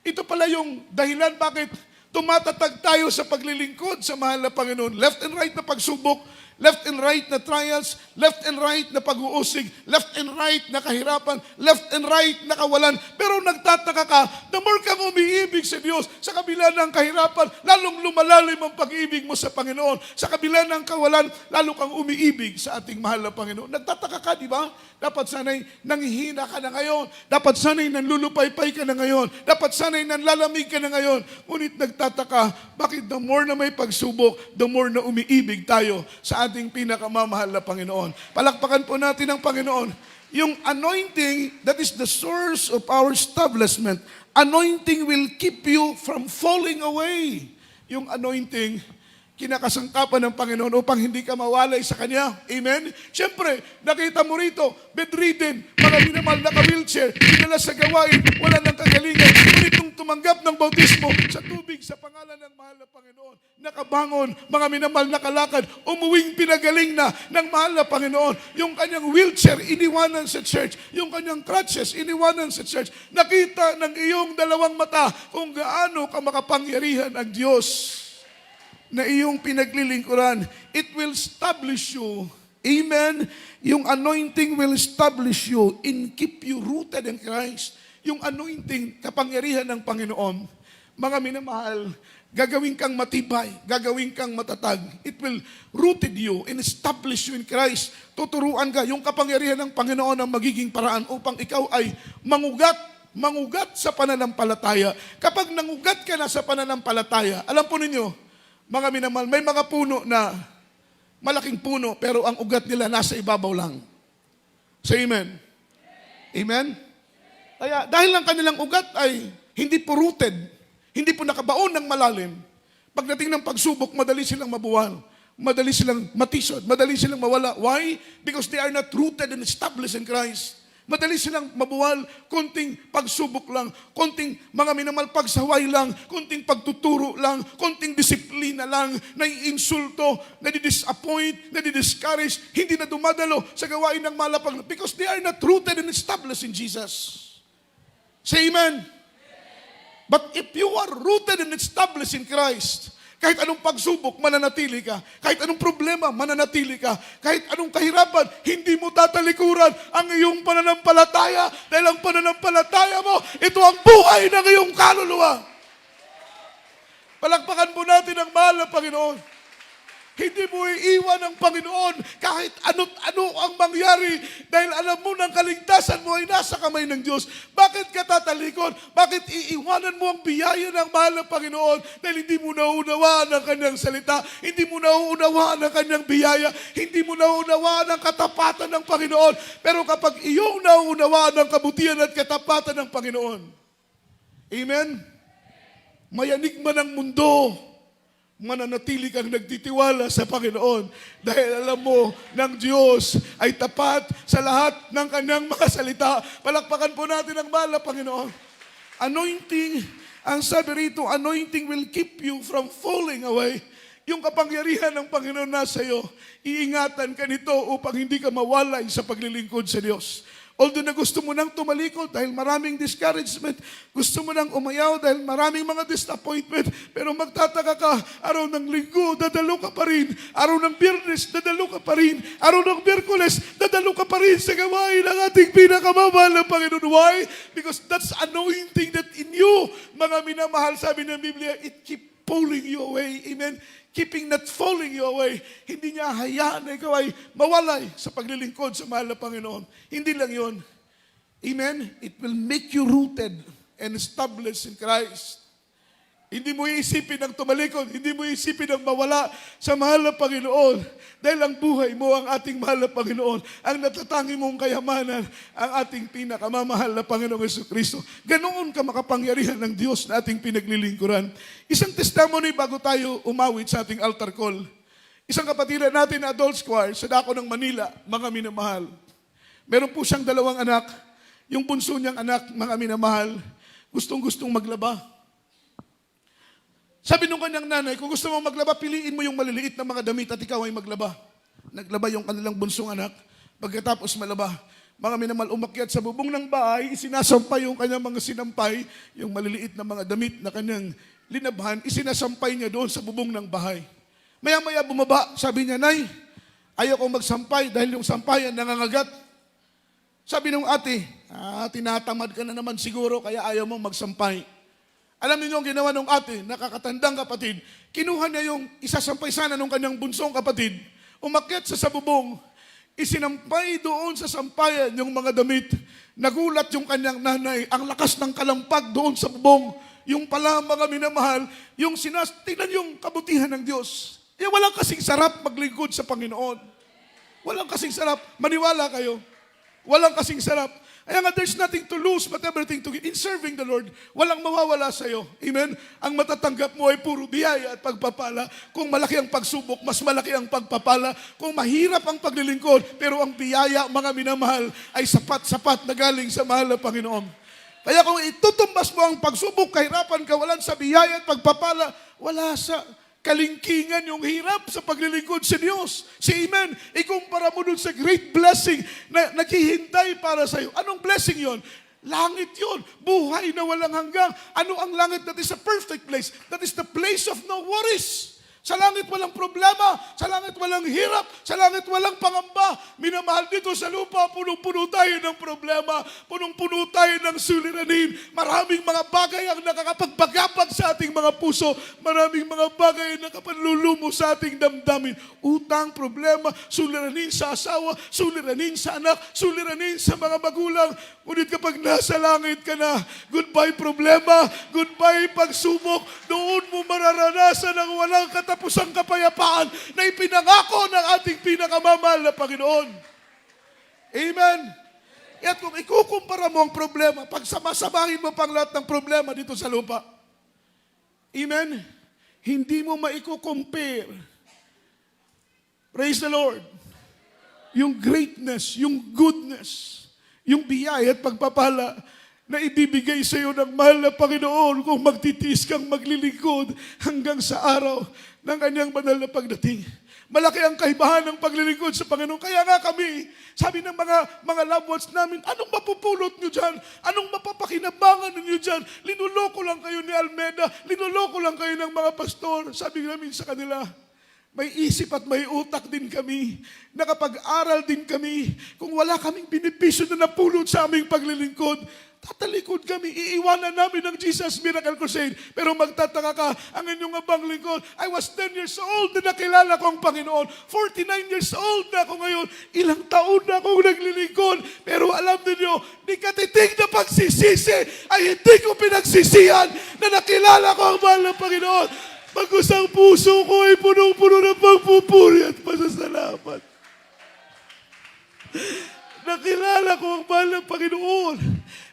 ito pala yung dahilan bakit tumatatag tayo sa paglilingkod sa mahal na Panginoon. Left and right na pagsubok, left and right na trials, left and right na pag-uusig, left and right na kahirapan, left and right na kawalan. Pero nagtataka ka, the more kang umiibig sa Diyos, sa kabila ng kahirapan, lalong lumalalim ang pag-ibig mo sa Panginoon. Sa kabila ng kawalan, lalo kang umiibig sa ating mahal na Panginoon. Nagtataka ka, di ba? Dapat sanay nanghihina ka na ngayon. Dapat sanay nanlulupaypay ka na ngayon. Dapat sanay nanlalamig ka na ngayon. Ngunit nagtataka, bakit the more na may pagsubok, the more na umiibig tayo sa ating pinakamamahal na Panginoon. Palakpakan po natin ang Panginoon. Yung anointing, that is the source of our establishment. Anointing will keep you from falling away. Yung anointing, kinakasangkapan ng Panginoon upang hindi ka mawalay sa Kanya. Amen? Siyempre, nakita mo rito, bedridden, mga minamahal na ka-wheelchair, dinala sa gawain, wala nang kagalingan. Ngunit nung tumanggap ng bautismo sa tubig sa pangalan ng mahal na Panginoon, nakabangon, mga minamahal na kalakad, umuwing pinagaling na ng mahal na Panginoon. Yung kanyang wheelchair, iniwanan sa church. Yung kanyang crutches, iniwanan sa church. Nakita ng iyong dalawang mata kung gaano ka makapangyarihan ang Diyos na iyong pinaglilingkuran. It will establish you. Amen? Yung anointing will establish you and keep you rooted in Christ. yung anointing, kapangyarihan ng Panginoon, mga minamahal, gagawin kang matibay, gagawin kang matatag. It will rooted you and establish you in Christ. Tuturuan ka, yung kapangyarihan ng Panginoon ang magiging paraan upang ikaw ay mangugat sa pananampalataya. Kapag nangugat ka na sa pananampalataya, alam po ninyo, mga minamahal, may mga puno na malaking puno, pero ang ugat nila nasa ibabaw lang. Say amen. Amen? Kaya dahil ang kanilang ugat ay hindi po rooted, hindi po nakabaon ng malalim, pagdating ng pagsubok, madali silang mabuwal, madali silang matisod, madali silang mawala. Why? Because they are not rooted and established in Christ. Madali silang mabuwal, konting pagsubok lang, konting mga minamahal pagsaway lang, konting pagtuturo lang, konting disiplina lang, naiinsulto, nadi-disappoint, nadi-discourage, hindi na dumadalo sa gawain ng malapag because they are not rooted and established in Jesus. Say amen. But if you are rooted and established in Christ, kahit anong pagsubok, mananatili ka. Kahit anong problema, mananatili ka. Kahit anong kahirapan, hindi mo tatalikuran ang iyong pananampalataya. Dahil ang pananampalataya mo, ito ang buhay ng iyong kaluluwa. Palakpakan po natin ang mahal na Panginoon. Hindi mo iiwan ang Panginoon kahit ano't ano ang mangyari dahil alam mo ng kaligtasan mo ay nasa kamay ng Diyos. Bakit ka tatalikod? Bakit iiwanan mo ang biyaya ng mahal na Panginoon dahil hindi mo nauunawaan ang kanyang salita, hindi mo nauunawaan ang kanyang biyaya, hindi mo nauunawaan ang katapatan ng Panginoon. Pero kapag iyong nauunawaan ang kabutihan at katapatan ng Panginoon, amen? Mayanig man ang mundo, mananatili kang nagtitiwala sa Panginoon dahil alam mo ng Diyos ay tapat sa lahat ng kanyang mga salita. Palakpakan po natin ang mahal na Panginoon. Anointing, ang sabi rito, anointing will keep you from falling away. Yung kapangyarihan ng Panginoon nasa iyo, iingatan ka nito upang hindi ka mawalay sa paglilingkod sa Diyos. Although na gusto mo nang tumalikod dahil maraming discouragement, gusto mo nang umayaw dahil maraming mga disappointment, pero magtataka ka, araw ng linggo, dadalo ka pa rin. Araw ng Biyernes, dadalo ka pa rin. Araw ng Miyerkules, dadalo ka pa rin sa gawain ng ating pinakamamahal na Panginoon. Why? Because that's anointing that in you, mga minamahal, sabi ng Biblia, it keep pulling you away. Amen? Keeping not falling you away. Hindi niya hayaan na ikaw ay mawalay sa paglilingkod sa mahal na Panginoon. Hindi lang yun. Amen? It will make you rooted and established in Christ. Hindi mo iisipin ang tumalikod, hindi mo iisipin ang mawala sa mahal na Panginoon. Dahil ang buhay mo ang ating mahal na Panginoon. Ang natatangi mong kayamanan, ang ating pinakamamahal na Panginoong Jesucristo. Ganoon ka makapangyarihan ng Diyos na ating pinaglilingkuran. Isang testimony bago tayo umawit sa ating altar call. Isang kapatiran natin na adult choir sa dako ng Manila, mga minamahal. Meron po siyang 2 anak. Yung bunso niyang anak, mga minamahal, gustong-gustong maglaba. Sabi nung kanyang nanay, kung gusto mong maglaba, piliin mo yung maliliit na mga damit at ikaw ay maglaba. Naglaba yung kanilang bunsong anak. Pagkatapos malaba, mga minamahal, umakyat sa bubong ng bahay, isinasampay yung kanyang mga sinampay, yung maliliit na mga damit na kanyang linabhan, isinasampay niya doon sa bubong ng bahay. Maya-maya bumaba, sabi niya, Nay, ayaw kong magsampay dahil yung sampayan nangangagat. Sabi nung ate, tinatamad ka na naman siguro kaya ayaw mong magsampay. Alam niyo ang ginawa ng ate, nakakatandang kapatid, kinuha niya yung isasampay sana ng kanyang bunsong kapatid, umakyat sa sabubong, isinampay doon sa sampayan yung mga damit. Nagulat yung kanyang nanay, ang lakas ng kalampag doon sa bubong. Yung pala mga minamahal, tingnan yung kabutihan ng Diyos. Walang kasing sarap maglingkod sa Panginoon. Walang kasing sarap, maniwala kayo. Walang kasing sarap. Kaya nga, there's nothing to lose but everything to gain. In serving the Lord, walang mawawala sa iyo. Amen? Ang matatanggap mo ay puro biyaya at pagpapala. Kung malaki ang pagsubok, mas malaki ang pagpapala. Kung mahirap ang paglilingkod, pero ang biyaya, mga minamahal, ay sapat-sapat na galing sa mahal na Panginoon. Kaya kung itutumbas mo ang pagsubok, kahirapan, kawalan sa biyaya at pagpapala, wala sa kalingkingan yung hirap sa paglilingkod sa Diyos. Si Amen. Ikumpara mo dun sa great blessing na naghihintay para sa iyo. Anong blessing yon? Langit yon. Buhay na walang hanggang. Ano ang langit? That is a perfect place. That is the place of no worries. Sa langit walang problema, sa langit walang hirap, sa langit walang pangamba. Minamahal, dito sa lupa, punong-puno tayo ng problema, punong-puno tayo ng suliranin. Maraming mga bagay ang nakakapagbagabag sa ating mga puso, maraming mga bagay ang nakapanlulumo sa ating damdamin. Utang, problema, suliranin sa asawa, suliranin sa anak, suliranin sa mga magulang. Ngunit kapag nasa langit ka na, goodbye problema, goodbye pagsubok, doon mo mararanasan ang walang katapusang kapayapaan na ipinangako ng ating pinakamamahal na Panginoon. Amen. At kung ikukumpara mo ang problema, pag samasamahin mo pang lahat ng problema dito sa lupa, amen, hindi mo maikukompare. Praise the Lord. Yung greatness, yung goodness, yung biyaya at pagpapala na ibibigay sa iyo ng mahal na Panginoon kung magtitiis kang maglilingkod hanggang sa araw ng kanyang banal na pagdating. Malaki ang kaibahan ng paglilingkod sa Panginoon. Kaya nga kami, sabi ng mga loved ones namin, anong mapupulot nyo dyan? Anong mapapakinabangan ninyo dyan? Linuloko lang kayo ni Almeda, linuloko lang kayo ng mga pastor. Sabi namin sa kanila, may isip at may utak din kami. Nakapag-aral din kami. Kung wala kaming benepisyo na napulot sa aming paglilingkod, tatalikod kami, iiwanan namin ng Jesus Miracle Crusade. Pero magtataka ka, ang inyong abang lingkod, I was 10 years old na nakilala ko ang Panginoon. 49 years old na ako ngayon. Ilang taon na akong naglilingkod. Pero alam niyo, di katitig na pagsisisi ay hindi ko pinagsisihan na nakilala ko ang mahal ng Panginoon. Pagkus ang puso ko ay punong-puno ng pagpupuri at pasasalamat. Nakilala ko ang mahal ng Panginoon.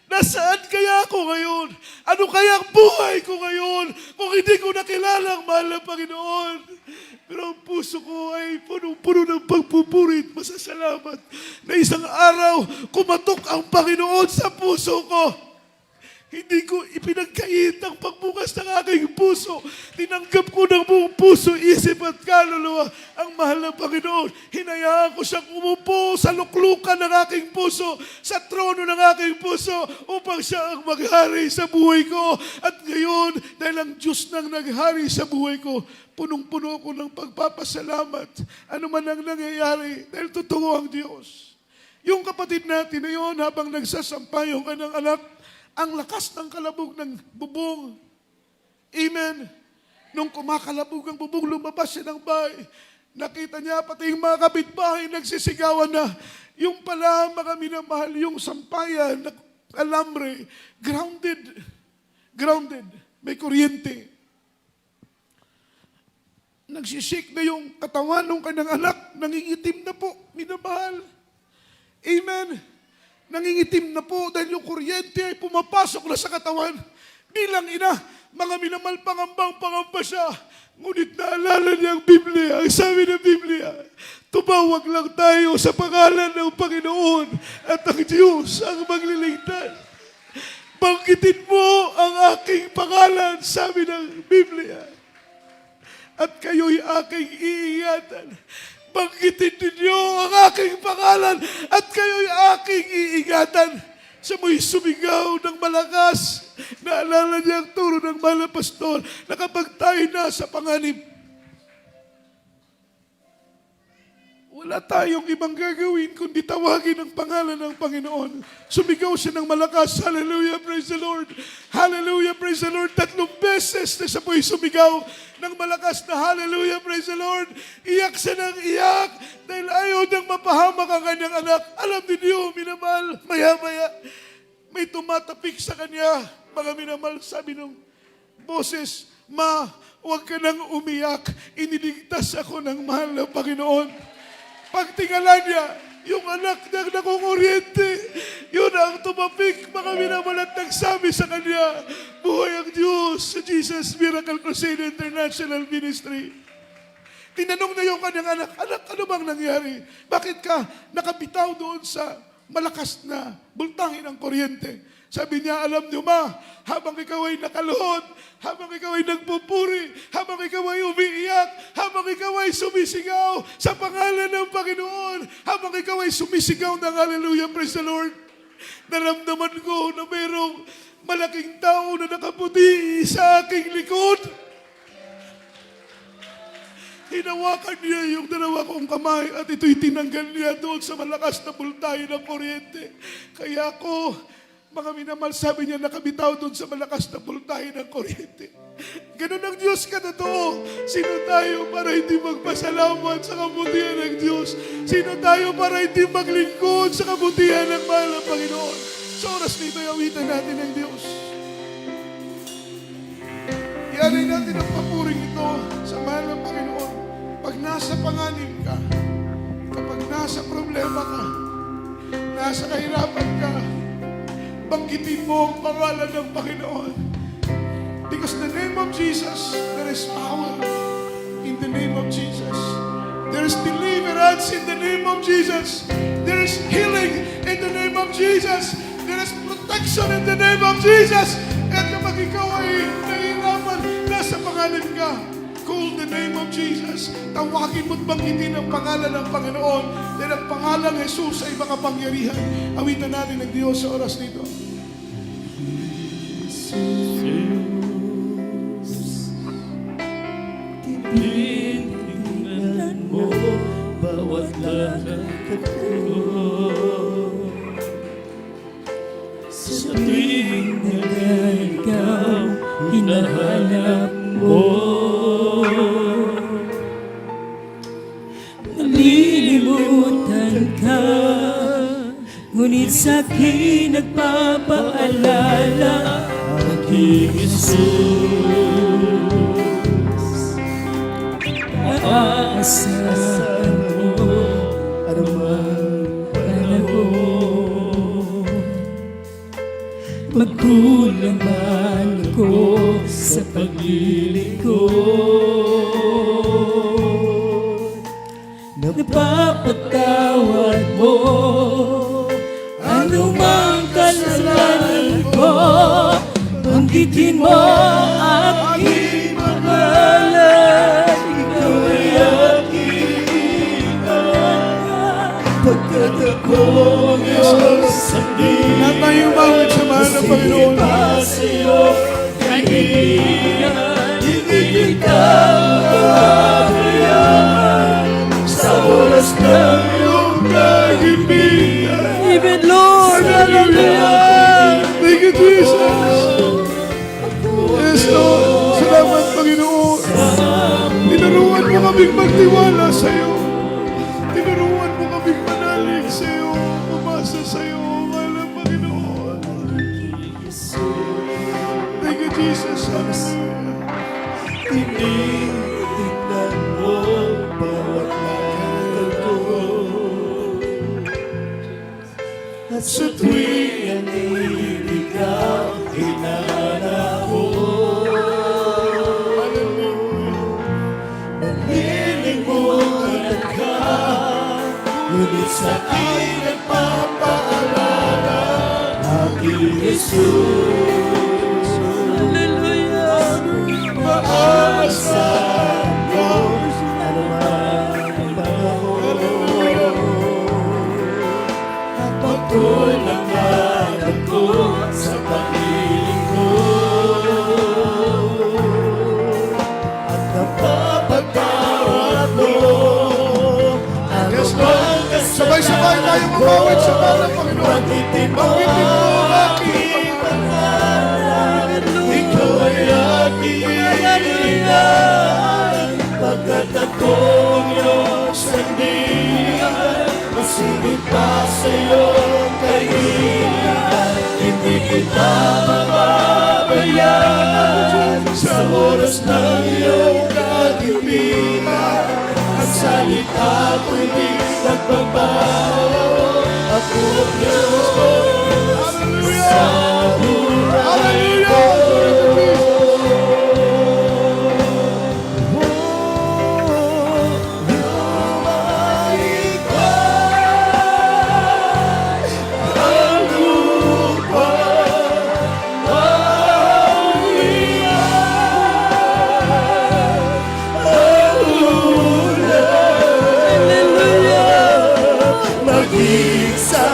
Nasaan kaya ako ngayon? Ano kaya ang buhay ko ngayon kung hindi ko nakilala ang mahal ng Panginoon? Pero ang puso ko ay punong-puno ng pagpupuri at masasalamat na isang araw kumatok ang Panginoon sa puso ko. Hindi ko ipinagkait ang pagbukas ng aking puso. Tinanggap ko ng buong puso, isip at kaluluwa ang mahal ng Panginoon. Hinayaan ko siyang umupo sa luklukan ng aking puso, sa trono ng aking puso, upang siya ang maghari sa buhay ko. At ngayon, dahil ang Diyos nang naghari sa buhay ko, punong-puno ko ng pagpapasalamat. Ano man ang nangyayari, dahil totoo ang Diyos. Yung kapatid natin na yun, habang nagsasampay yung kanyang anak, ang lakas ng kalabog ng bubong. Amen. Nung kumakalabog ang bubong, lumabas siya ng bahay. Nakita niya pati yung mga kapitbahay nagsisigawan na. Yung pala, mga minamahal, yung sampayan, alambre, grounded. Grounded. May kuryente. Nagsishake na yung katawan ng kanyang anak. Nangingitim na po, minamahal. Amen. Nangingitim na po dahil yung kuryente ay pumapasok na sa katawan. Bilang ina, mga minamahal, pangamba siya. Ngunit naalala niya ang Biblia. Ang sabi ng Biblia, tumawag lang tayo sa pangalan ng Panginoon at ang Diyos ang magliligtas. Banggitin mo ang aking pangalan, sabi ng Biblia. At kayo'y aking iingatan. Banggitin ninyo ang aking pangalan at kayo'y aking iingatan. Siya mo'y sumigaw ng malakas. Naalala niya ang turo ng mahal na pastor na kapag tayo nasa panganib, wala tayong ibang gagawin kundi tawagin ang pangalan ng Panginoon. Sumigaw siya ng malakas. Hallelujah, praise the Lord. Hallelujah, praise the Lord. 3 beses na siya po'y sumigaw ng malakas na hallelujah, praise the Lord. Iyak siya ng iyak dahil ayaw nang mapahamak ang kanyang anak. Alam niyo, minamahal, maya-maya, may tumatapik sa kanya. Mga minamahal, sabi ng boses, Ma, huwag ka nang umiyak. Iniligtas ako ng mahal ng Panginoon. Pagtingala niya, yung anak niyang nakukuryente, yun ang tumapik, mga minamahal, at nagsabi sa kanya, buhay ang Diyos sa Jesus Miracle Crusade International Ministry. Tinanong na yung kanyang anak, ano bang nangyari? Bakit ka nakabitaw doon sa malakas na bultangin ng kuryente? Sabi niya, alam niyo ma, habang ikaw ay nakaluhod, habang ikaw ay nagpupuri, habang ikaw ay umiiyak, habang ikaw ay sumisigaw sa pangalan ng Panginoon, habang ikaw ay sumisigaw ng hallelujah, praise the Lord, naramdaman ko na mayroong malaking tao na nakaputi sa aking likod. hinawakan niya yung dalawa kong kamay at ito'y tinanggal niya doon sa malakas na bultahe ng kuryente. Kaya ako, mga minamahal, sabi niya, nakabitaw doon sa malakas na bultahe ng kuryente. Ganun ang Diyos ka totoo. Sino tayo para hindi magpasalamat sa kabutihan ng Diyos? Sino tayo para hindi maglingkod sa kabutihan ng mahal ng Panginoon? Sa oras nito, awitan natin ang Diyos. Ialay natin ang papuring ito sa mahal ng Panginoon. Pag nasa panganib ka, kapag nasa problema ka, nasa kahirapan ka, banggitin mo ang pangalan ng Panginoon. Because the name of Jesus, there is power in the name of Jesus. There is deliverance in the name of Jesus. There is healing in the name of Jesus. There is protection in the name of Jesus. At kapag ikaw ay nahihirapan, nasa pangalan ka, call the name of Jesus. Tawagin mo't banggitin ang pangalan ng Panginoon. Dahil ang pangalan ng Jesus ay makapangyarihan. Awitan natin ang Diyos sa oras nito. Tingnan mo bawat lakad ko. Sa tuwing na ikaw hinahanap mo, nalilimutan ka, ngunit sa'kin nagpapaalala aking Jesus. Aasahan mo anumang panahon. Magkulang man ako sa paglilingkod, napapatawad mo anumang kasalanan ko. Banggitin mo aking pangalan, ikaw ay aking iba. Pagkat ako'y iyong sandigan, Lahat tayo umawit sa mahal ng Panginoon. sa'yo kaibigan, hindi kita mapapabayaan sa oras ng iyong kahibigan. Even Lord, hallelujah. Thank you, Jesus. Yes, Lord. Salamat, Panginoon. Tinuruan mo kaming magtiwala sa iyo. Tinuruan mo kaming manalig sa iyo. Umasa sa iyo, mahal ng Panginoon. Thank you, Jesus. Hallelujah. Tingnan mo bawat lakad ko, at sa tuwing ang ikaw hinahanap mo, nalilimutan ka, ngunit sa'kin nagpapaalala aking Jesus. Hallelujah! Maasahan ko anumang panahon, at magkulang man ako sa paglilingkod, at napapatawad mo anumang Sabay-sabay tayo umawit sa mahal ng Panginoon. Banggitin mo Banggitin mo ang aking pangalan, ikaw ay aking ilan. Pagkat ako'ng iyong sandigan, masigit pa sa iyong kaibigan. Hindi kita mapapabayaan sa oras ng iyong kagipitan. Ang salita ko'y di nagbabago. Ako ang Diyos ko sa buhay ko. Maging sa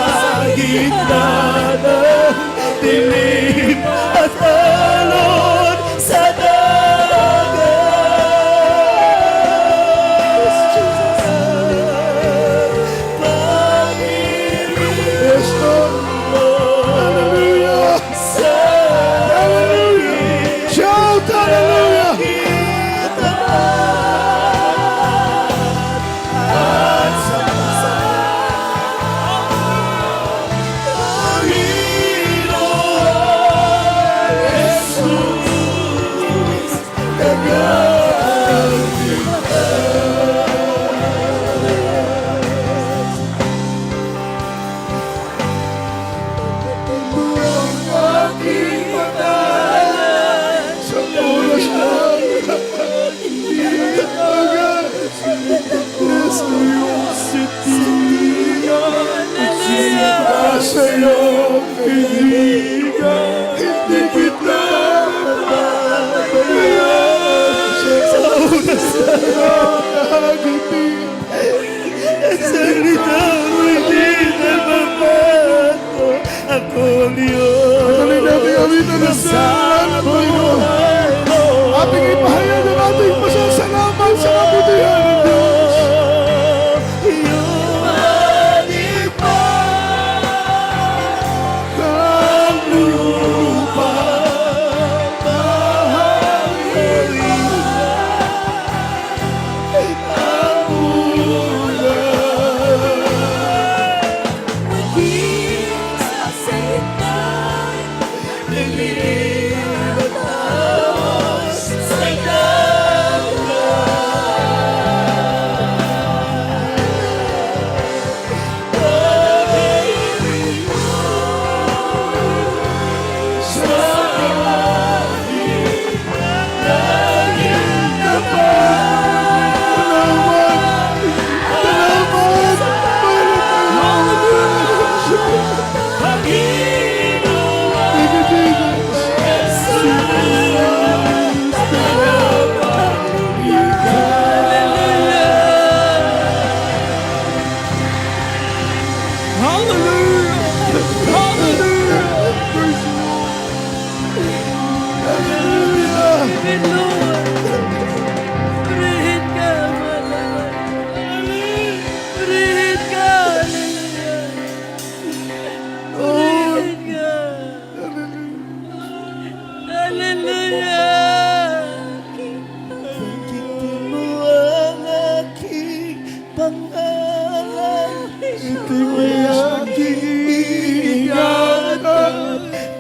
iyong kaibigan. Hindi kita mapapabayaan sa oras na nakagipin. At salita mo hindi na mabago. Ako ang iyong Patuloy natin gawin na nasaan at Panginoon. Ating ipahayag ang ating pasasalamat sa kabutihan ng Diyos.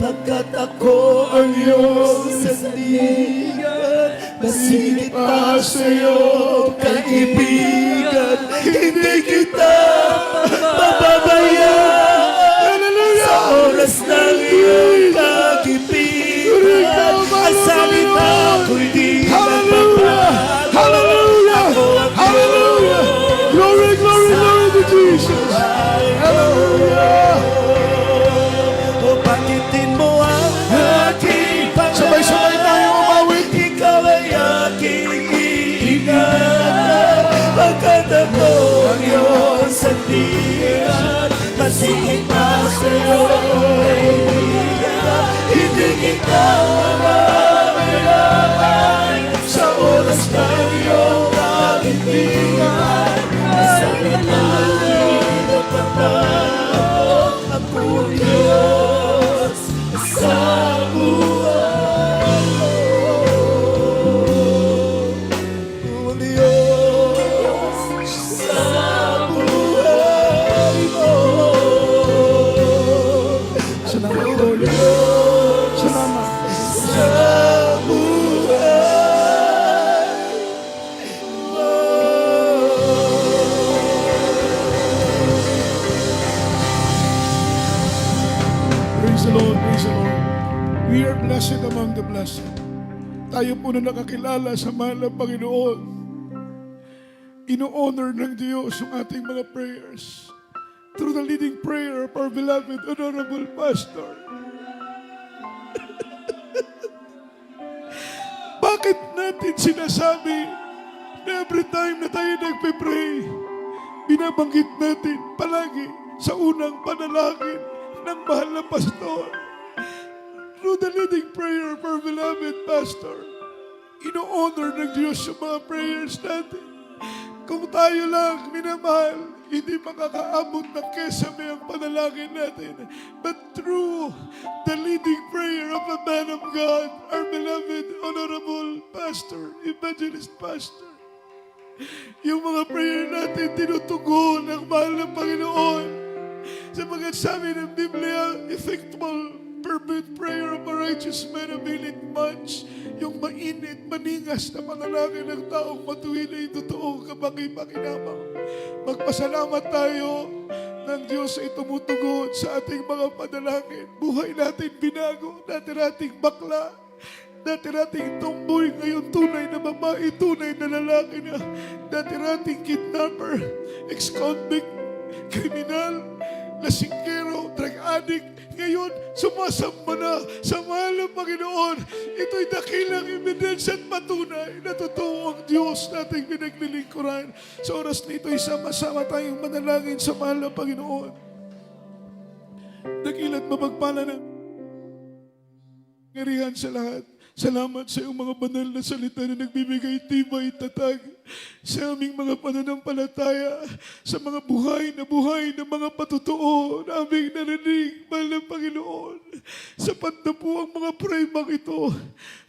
Pagkat ako ang iyong sandigan, masigit pa sa'yo, kaibigan, hindi kita mababayaan. Sa oras ng iyong kagipitan, ang salita ko'y di magbabago. Hallelujah! Ako ang Hallelujah! Glory, glory, glory to Jesus! Hallelujah! O pakitin mo ang aking pangalan. Sabay-sabay tayo umawit. Ikaw ay aking iingat. Pagkat ako ang iyong sandigan, masigit pa sa'yo, kaibigan. Hindi kita mababayaan sa oras ng iyong kagitingan. Sa litan ng pagbabago, ako ang Diyos sa buhay mo. Ang Diyos sa buhay mo. Salamat, Lord. Salamat. Sa buhay mo. Praise the Lord, praise the Lord. We are blessed among the blessed. Tayo po na nakakilala sa mahal ng Panginoon. Ino-honor ng Diyos ang ating mga prayers through the leading prayer of our beloved Honorable Pastor. Bakit natin sinasabi na every time na tayo nagpe-pray, binabanggit natin palagi sa unang panalangin ng mahal na pastor. Through the leading prayer of our beloved pastor, ino-honor ng Diyos yung mga prayers natin. Kung tayo lang minamahal, hindi makakaabot ng kesame ang panalangin natin. But through the leading prayer of a man of God, our beloved Honorable Pastor, Evangelist Pastor, yung mga prayer natin tinutugon ng mahal ng Panginoon. Sa mga sabi ng Biblia, effectual fervent prayer of a righteous man availeth much. Yung mainit, maningas na panalangin ng taong matuwid ay totoo kapag-ipakinabang. Magpasalamat tayo ng Diyos ay tumutugon sa ating mga panalangin. Buhay natin binago, dati nating bakla, dati nating tumboy, ngayon tunay na babae, tunay na lalaki na. Dati nating kidnapper, ex-convict, kriminal, lasinggero, drug adik, ngayon sumasamba na sa mahal ng Panginoon. Ito'y dakilang ebidensya at patunay na totoo ang Diyos nating pinaglilingkuran. Sa oras na ito'y sama-sama tayong manalangin sa mahal ng Panginoon. Dakila't mapagpala na ngarihan sa lahat. Salamat sa iyong mga banal na salita na nagbibigay tibay tatag sa aming mga pananampalataya, sa mga buhay na mga patotoo na aming narinig, mahal ng Panginoon. Sapat na po ang mga premang ito.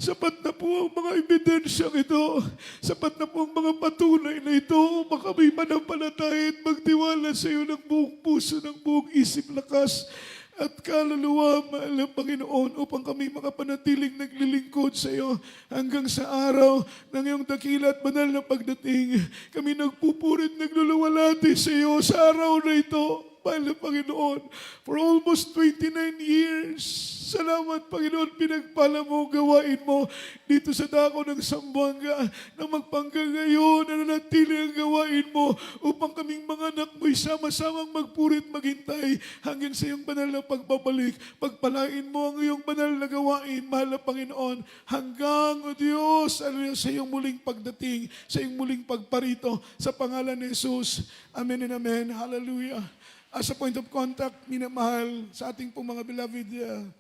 Sapat na po ang mga ebidensyang ito. Sapat na po ang mga patunay na ito upang kami manampalataya at magtiwala sa iyo ng buong puso, ng buong isip, lakas at kaluluwa, mahal ng Panginoon, upang kami makapanatiling naglilingkod sa iyo hanggang sa araw ng iyong dakila at banal na pagdating. Kami nagpupurit, nagluluwalhati sa iyo sa araw na ito, mahal ng Panginoon, for almost 29 years. Salamat, Panginoon, pinagpala mo, gawain mo dito sa dako ng Zamboanga na magpanggang ngayon na nanatili ang gawain mo upang kaming mga anak mo'y sama-samang magpurit, maghintay hanggang sa iyong banal na pagbabalik. Pagpalain mo ang iyong banal na gawain, mahal na Panginoon, hanggang, O Diyos, sa iyong muling pagdating, sa iyong muling pagparito, sa pangalan ni Jesus. Amen and amen. Hallelujah. As a point of contact, minamahal sa ating pong mga beloved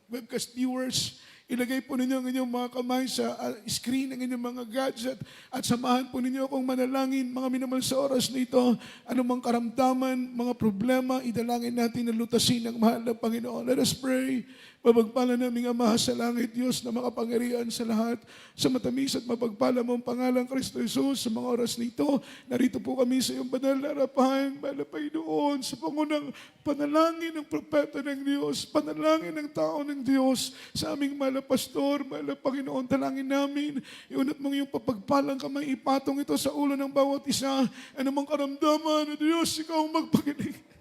webcast viewers, ilagay po ninyo ang inyong mga kamay sa screen ng inyong mga gadget at samahan po ninyo akong manalangin, mga minamahal sa oras na ito, anumang karamdaman, mga problema, idalangin natin na lutasin ng mahal na Panginoon. Let us pray. Mapagpala naming Ama sa langit, Diyos na makapangyarihan sa lahat, sa matamis at mapagpala mong pangalang Kristo Jesus sa mga oras nito. Narito po kami sa iyong banal na harapan, mahal na Panginoon, sa pangunang panalangin ng propeta ng Diyos, panalangin ng tao ng Diyos, sa aming mahal na pastor, mahal na Panginoon, talangin namin, iunat mong iyong papagpalang kamay, ipatong ito sa ulo ng bawat isa, anumang karamdaman, Diyos, ikaw ang magpagiling.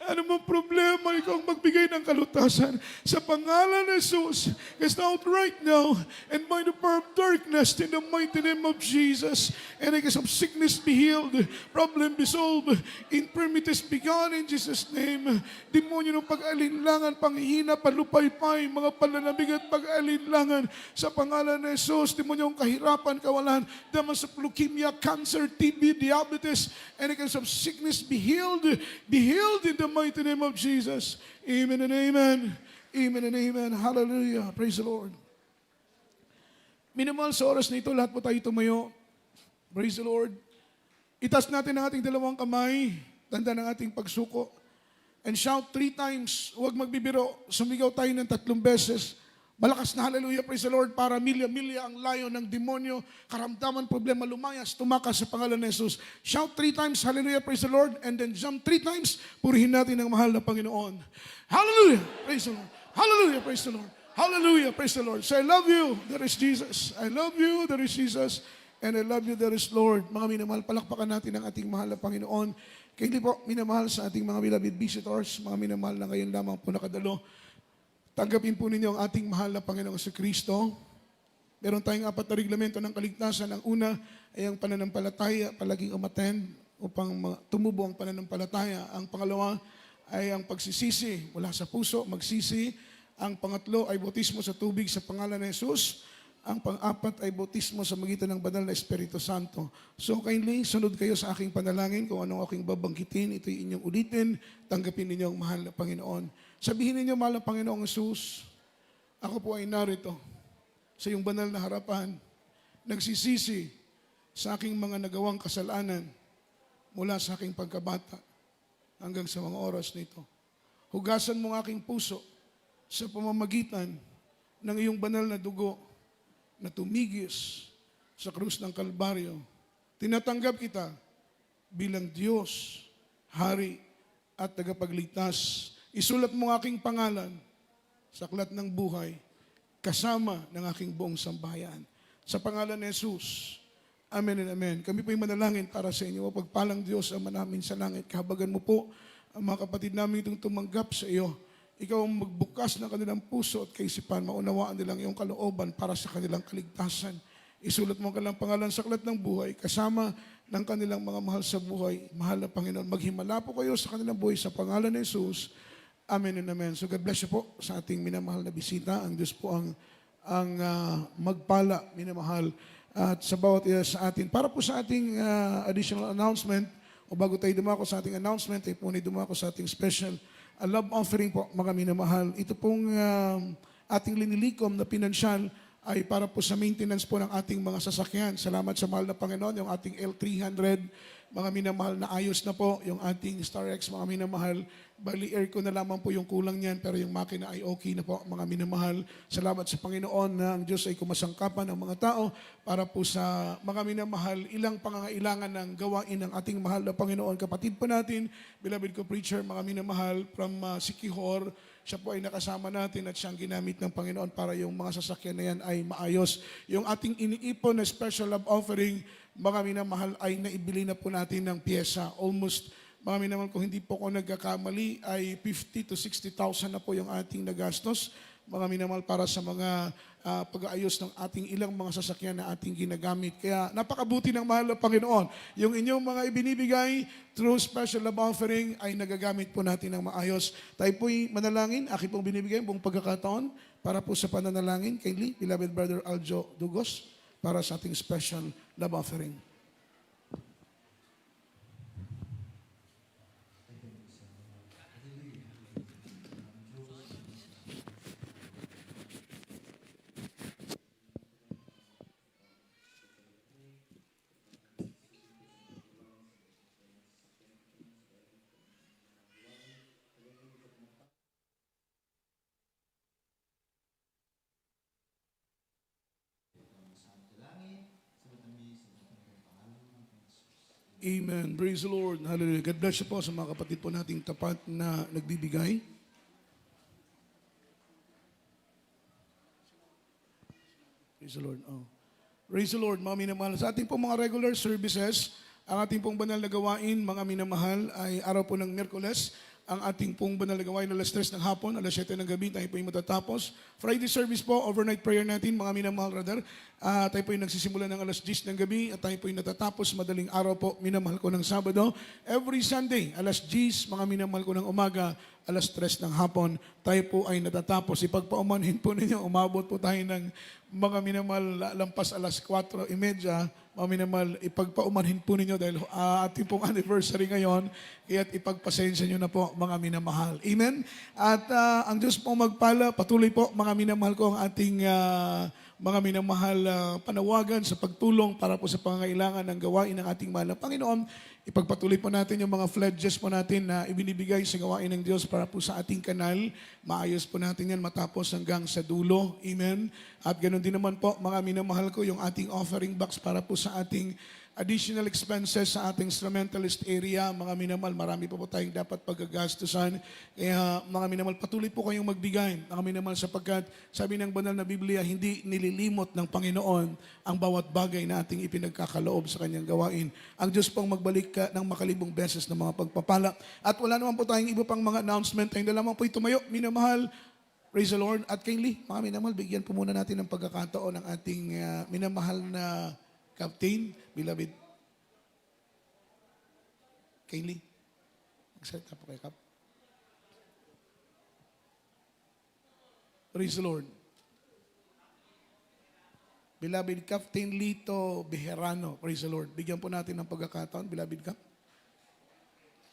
Ano mong problema, ikaw ang magbigay ng kalutasan. Sa pangalan ni Jesus, cast out right now, and by the power of darkness, in the mighty name of Jesus, and because of sickness be healed, problem be solved, infirmities be gone in Jesus' name. Demonyo ng pag-alinlangan, panghihina, palupaypay, mga palanabig at pag-alinlangan, sa pangalan ni Jesus, demonyo ng kahirapan, kawalan, demons of leukemia, cancer, TB, diabetes, and because of sickness be healed in the mighty name of Jesus. Amen and amen. Amen and amen. Hallelujah. Praise the Lord. Minamahal sa oras na ito, lahat po tayo tumayo. Praise the Lord. Itaas natin ang ating dalawang kamay, tanda ng ating pagsuko, and shout 3 times. Huwag magbibiro. Sumigaw tayo ng 3 beses. Malakas na hallelujah, praise the Lord, para milya-milya ang layo ng demonyo, karamdaman, problema, lumayas, tumakas sa pangalan ni Jesus. Shout 3 times, hallelujah, praise the Lord, and then jump 3 times, purihin natin ang mahal na Panginoon. Hallelujah, praise the Lord. Hallelujah, praise the Lord. Hallelujah, praise the Lord. Say, I love you, there is Jesus. I love you, there is Jesus. And I love you, there is Lord. Mga minamahal, palakpakan natin ang ating mahal na Panginoon. Kaya hindi po, minamahal sa ating mga beloved visitors, mga minamahal na ngayon lamang po nakadalo. Tanggapin po ninyo ang ating mahal na Panginoong Kristo. Meron tayong 4 na reglamento ng kaligtasan. Ang una ay ang pananampalataya, palaging umattend upang tumubo ang pananampalataya. Ang pangalawa ay ang pagsisisi mula sa puso, magsisi. Ang pangatlo ay bautismo sa tubig sa pangalan ni Jesus. Ang pang-apat ay bautismo sa magitan ng banal na Espiritu Santo. So kindly, sunod kayo sa aking panalangin. Kung anong aking babanggitin, ito'y inyong ulitin. Tanggapin ninyo ang mahal na Panginoon. Sabihin ninyo, mahal na Panginoong Jesus, ako po ay narito sa iyong banal na harapan, nagsisisi sa aking mga nagawang kasalanan mula sa aking pagkabata hanggang sa mga oras nito. Hugasan mo ang aking puso sa pamamagitan ng iyong banal na dugo na tumigis sa krus ng Kalbaryo. Tinatanggap kita bilang Diyos, Hari at tagapagligtas. Isulat mo ang aking pangalan sa aklat ng buhay kasama ng aking buong sambahayan. Sa pangalan ni Jesus. Amen and amen. Kami po'y manalangin para sa inyo. Pagpalang Diyos ang namin sa langit. Kahabagan mo po ang mga kapatid namin itong tumanggap sa iyo. Ikaw ang magbukas ng kanilang puso at kaisipan. Maunawaan nilang iyong kalooban para sa kanilang kaligtasan. Isulat mo ang kanilang pangalan sa aklat ng buhay kasama ng kanilang mga mahal sa buhay. Mahal na Panginoon, maghimala po kayo sa kanilang buhay sa pangalan ni Jesus. Amen and amen. So God bless you po sa ating minamahal na bisita. Ang Diyos po ang magpala, minamahal, at sa bawat isa sa atin. Para po sa ating additional announcement, o bago tayo dumako sa ating announcement, tayo po dumako sa ating special love offering po, mga minamahal. Ito pong ating linilikom na pinansyal ay para po sa maintenance po ng ating mga sasakyan. Salamat sa mahal na Panginoon, yung ating L300, mga minamahal na ayos na po, yung ating StarX, mga minamahal, bali aircon na lamang po yung kulang niyan, pero yung makina ay okay na po, mga minamahal. Salamat sa Panginoon na ang Diyos ay kumasangkapan ng mga tao para po sa mga minamahal, ilang pangangailangan ng gawain ng ating mahal na Panginoon. Kapatid po natin, beloved ko preacher, mga minamahal, from Sikihor, siya po ay nakasama natin at siyang ginamit ng Panginoon para yung mga sasakyan na yan ay maayos. Yung ating iniipon na special love offering, mga minamahal, ay naibili na po natin ng pyesa. Almost, mga minamahal, kung hindi po ako nagkakamali, ay 50 to 60,000 na po yung ating nagastos. Mga minamahal, para sa mga pag-aayos ng ating ilang mga sasakyan na ating ginagamit. Kaya napakabuti ng mahal na Panginoon. Yung inyong mga ibinibigay through special love offering ay nagagamit po natin ng maayos. Tayo po'y manalangin. Aking pong binibigay buong pagkakataon para po sa pananalangin. Kindly, beloved brother Aljo Dugos, para sa ating special love offering. Amen. Praise the Lord. Hallelujah. God bless you po sa mga kapatid po nating tapat na nagbibigay. Praise the Lord. Oh. Praise the Lord, mga minamahal. Sa ating pong mga regular services, ang ating pong banal na gawain, mga minamahal, ay araw po ng Miyerkules. Ang ating pong banal na gawain alas 3 ng hapon, alas 7 ng gabi, tayo po yung matatapos. Friday service po, overnight prayer natin, mga minamahal rather. Tayo po yung nagsisimula ng alas 10 ng gabi at tayo po yung natatapos madaling araw po, minamahal ko ng Sabado. Every Sunday, alas 10, mga minamahal ko ng umaga, alas 3 ng hapon, tayo po ay natatapos. Ipagpaumanhin po ninyo, umabot po tayo ng mga minamahal lampas alas 4:30, mga minamahal, ipagpaumanhin po ninyo dahil ating pong anniversary ngayon, kaya't ipagpasensya nyo na po, mga minamahal. Amen? At ang Diyos po magpala, patuloy po, mga minamahal ko, ang ating mga minamahal panawagan sa pagtulong para po sa pangangailangan ng gawain ng ating mahal na Panginoon. Ipagpatuloy po natin yung mga pledges po natin na ibinibigay sa gawain ng Diyos para po sa ating kanal. Maayos po natin yan matapos hanggang sa dulo. Amen. At ganoon din naman po, mga minamahal ko, yung ating offering box para po sa ating additional expenses sa ating instrumentalist area. Mga minamahal, marami po tayong dapat paggagastusan. Kaya mga minamahal, patuloy po kayong magbigay. Mga minamahal, sapagkat sabi ng banal na Biblia, hindi nililimot ng Panginoon ang bawat bagay na ating ipinagkakaloob sa kanyang gawain. Ang Diyos pong magbalik ka ng makalibong beses ng mga pagpapala. At wala naman po tayong iba pang mga announcement. Tayong lamang po tumayo, minamahal. Praise the Lord. At kindly, mga minamahal, bigyan po muna natin ng pagkakataon ng ating minamahal na Captain, beloved. Kindly, magsalita po kay Cap. Praise the Lord. Beloved Captain Lito Bejerano, praise the Lord. Bigyan po natin ng pagkakataon, beloved Cap.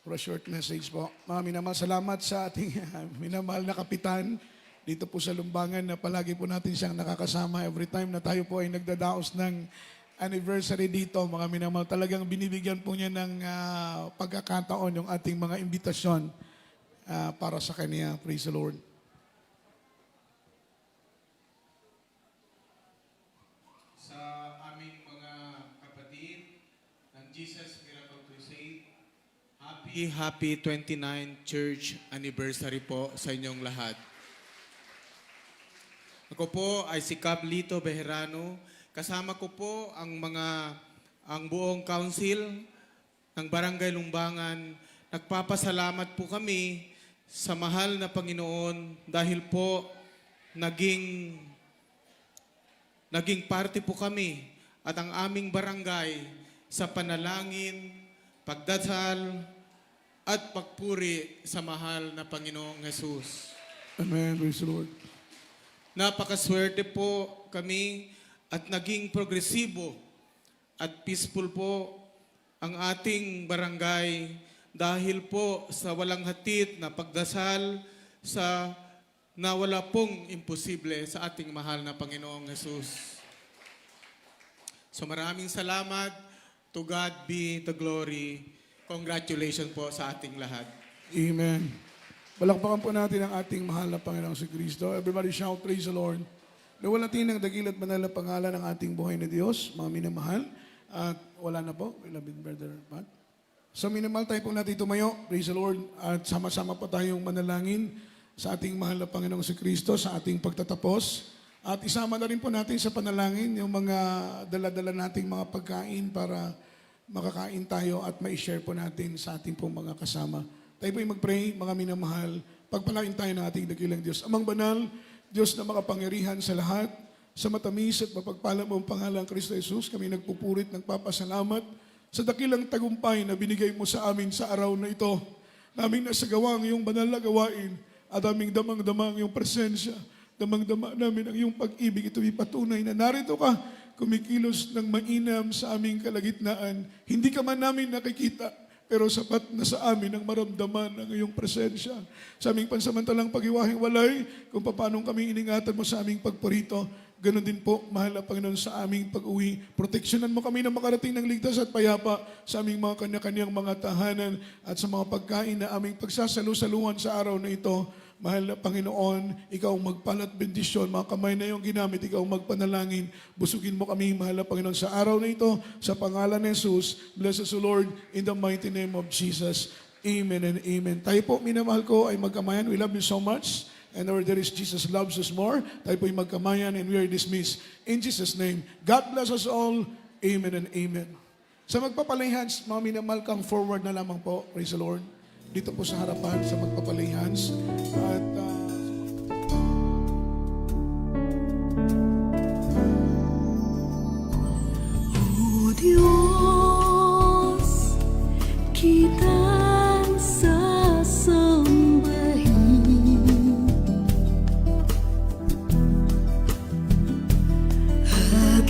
For a short message po. Mga minamahal, salamat sa ating minamahal na kapitan dito po sa Lumbangan na palagi po natin siyang nakakasama every time na tayo po ay nagdadaos ng anniversary dito, mga minamahal. Talagang binibigyan po niya ng pagkakataon yung ating mga imbitasyon para sa kanya. Praise the Lord. Sa aming mga kapatid ng Jesus Miracle Crusade, happy 29th Church Anniversary po sa inyong lahat. Ako po ay si Cap Lito Bejerano. Kasama ko po ang buong council ng Barangay Lumbangan. Nagpapasalamat po kami sa mahal na Panginoon dahil po naging party po kami at ang aming barangay sa panalangin, pagdasal, at pagpuri sa mahal na Panginoong Jesus. Amen. Praise the Lord. Napakaswerte po kami at naging progresibo at peaceful po ang ating barangay dahil po sa walang hatid na pagdasal sa nawala pong imposible sa ating mahal na Panginoong Jesus. So maraming salamat. To God be the glory. Congratulations po sa ating lahat. Amen. Palakpakan po natin ang ating mahal na Panginoong si Kristo. Everybody shout, praise the Lord. Nawalatin ang dakil at banal na pangalan ng ating buhay na Diyos, mga minamahal. At wala na po, beloved brother Pat. So minamahal tayo po natin tumayo, praise the Lord. At sama-sama po tayong manalangin sa ating mahal na Panginoong si Kristo, sa ating pagtatapos. At isama na rin po natin sa panalangin yung mga dala-dala nating mga pagkain para makakain tayo at ma-share po natin sa ating pong mga kasama. Tayo po mag-pray, mga minamahal. Pagpalain tayo ng ating dakilang Diyos. Amang banal, Diyos na makapangyarihan sa lahat, sa matamis at mapagpala mo ang pangalan ng Kristo Jesus, kami nagpupurit, nagpapasalamat sa dakilang tagumpay na binigay mo sa amin sa araw na ito. Naming nasagawa ang iyong banal na gawain at aming damang-damang iyong presensya. Damang-dama namin ang iyong pag-ibig. Ito'y patunay na narito ka, kumikilos ng mainam sa aming kalagitnaan. Hindi ka man namin nakikita, pero sapat na sa amin ang maramdaman ng iyong presensya. Sa aming pansamantalang paghiwahing walay, kung paano kami iningatan mo sa aming pagpurito, ganon din po, mahal na Panginoon, sa aming pag-uwi. Proteksyonan mo kami na makarating ng ligtas at payapa sa aming mga kanya-kanyang mga tahanan at sa mga pagkain na aming pagsasalu-saluhan sa araw na ito. Mahal na Panginoon, ikaw ang magpalat bendisyon, mga kamay na iyong ginamit, ikaw ang magpanalangin. Busugin mo kami, mahal na Panginoon, sa araw na ito, sa pangalan ni Jesus. Bless us, O Lord, in the mighty name of Jesus. Amen and amen. Tayo po, minamahal ko, ay magkamayan. We love you so much. And where there is Jesus loves us more. Tayo po ay magkamayan and we are dismissed. In Jesus' name, God bless us all. Amen and amen. Sa magpapalay-hands, mga minamahal, come forward na lamang po. Praise the Lord. Dito po sa harapan sa magpapalay-hands. At O Diyos, kitang sasambahin at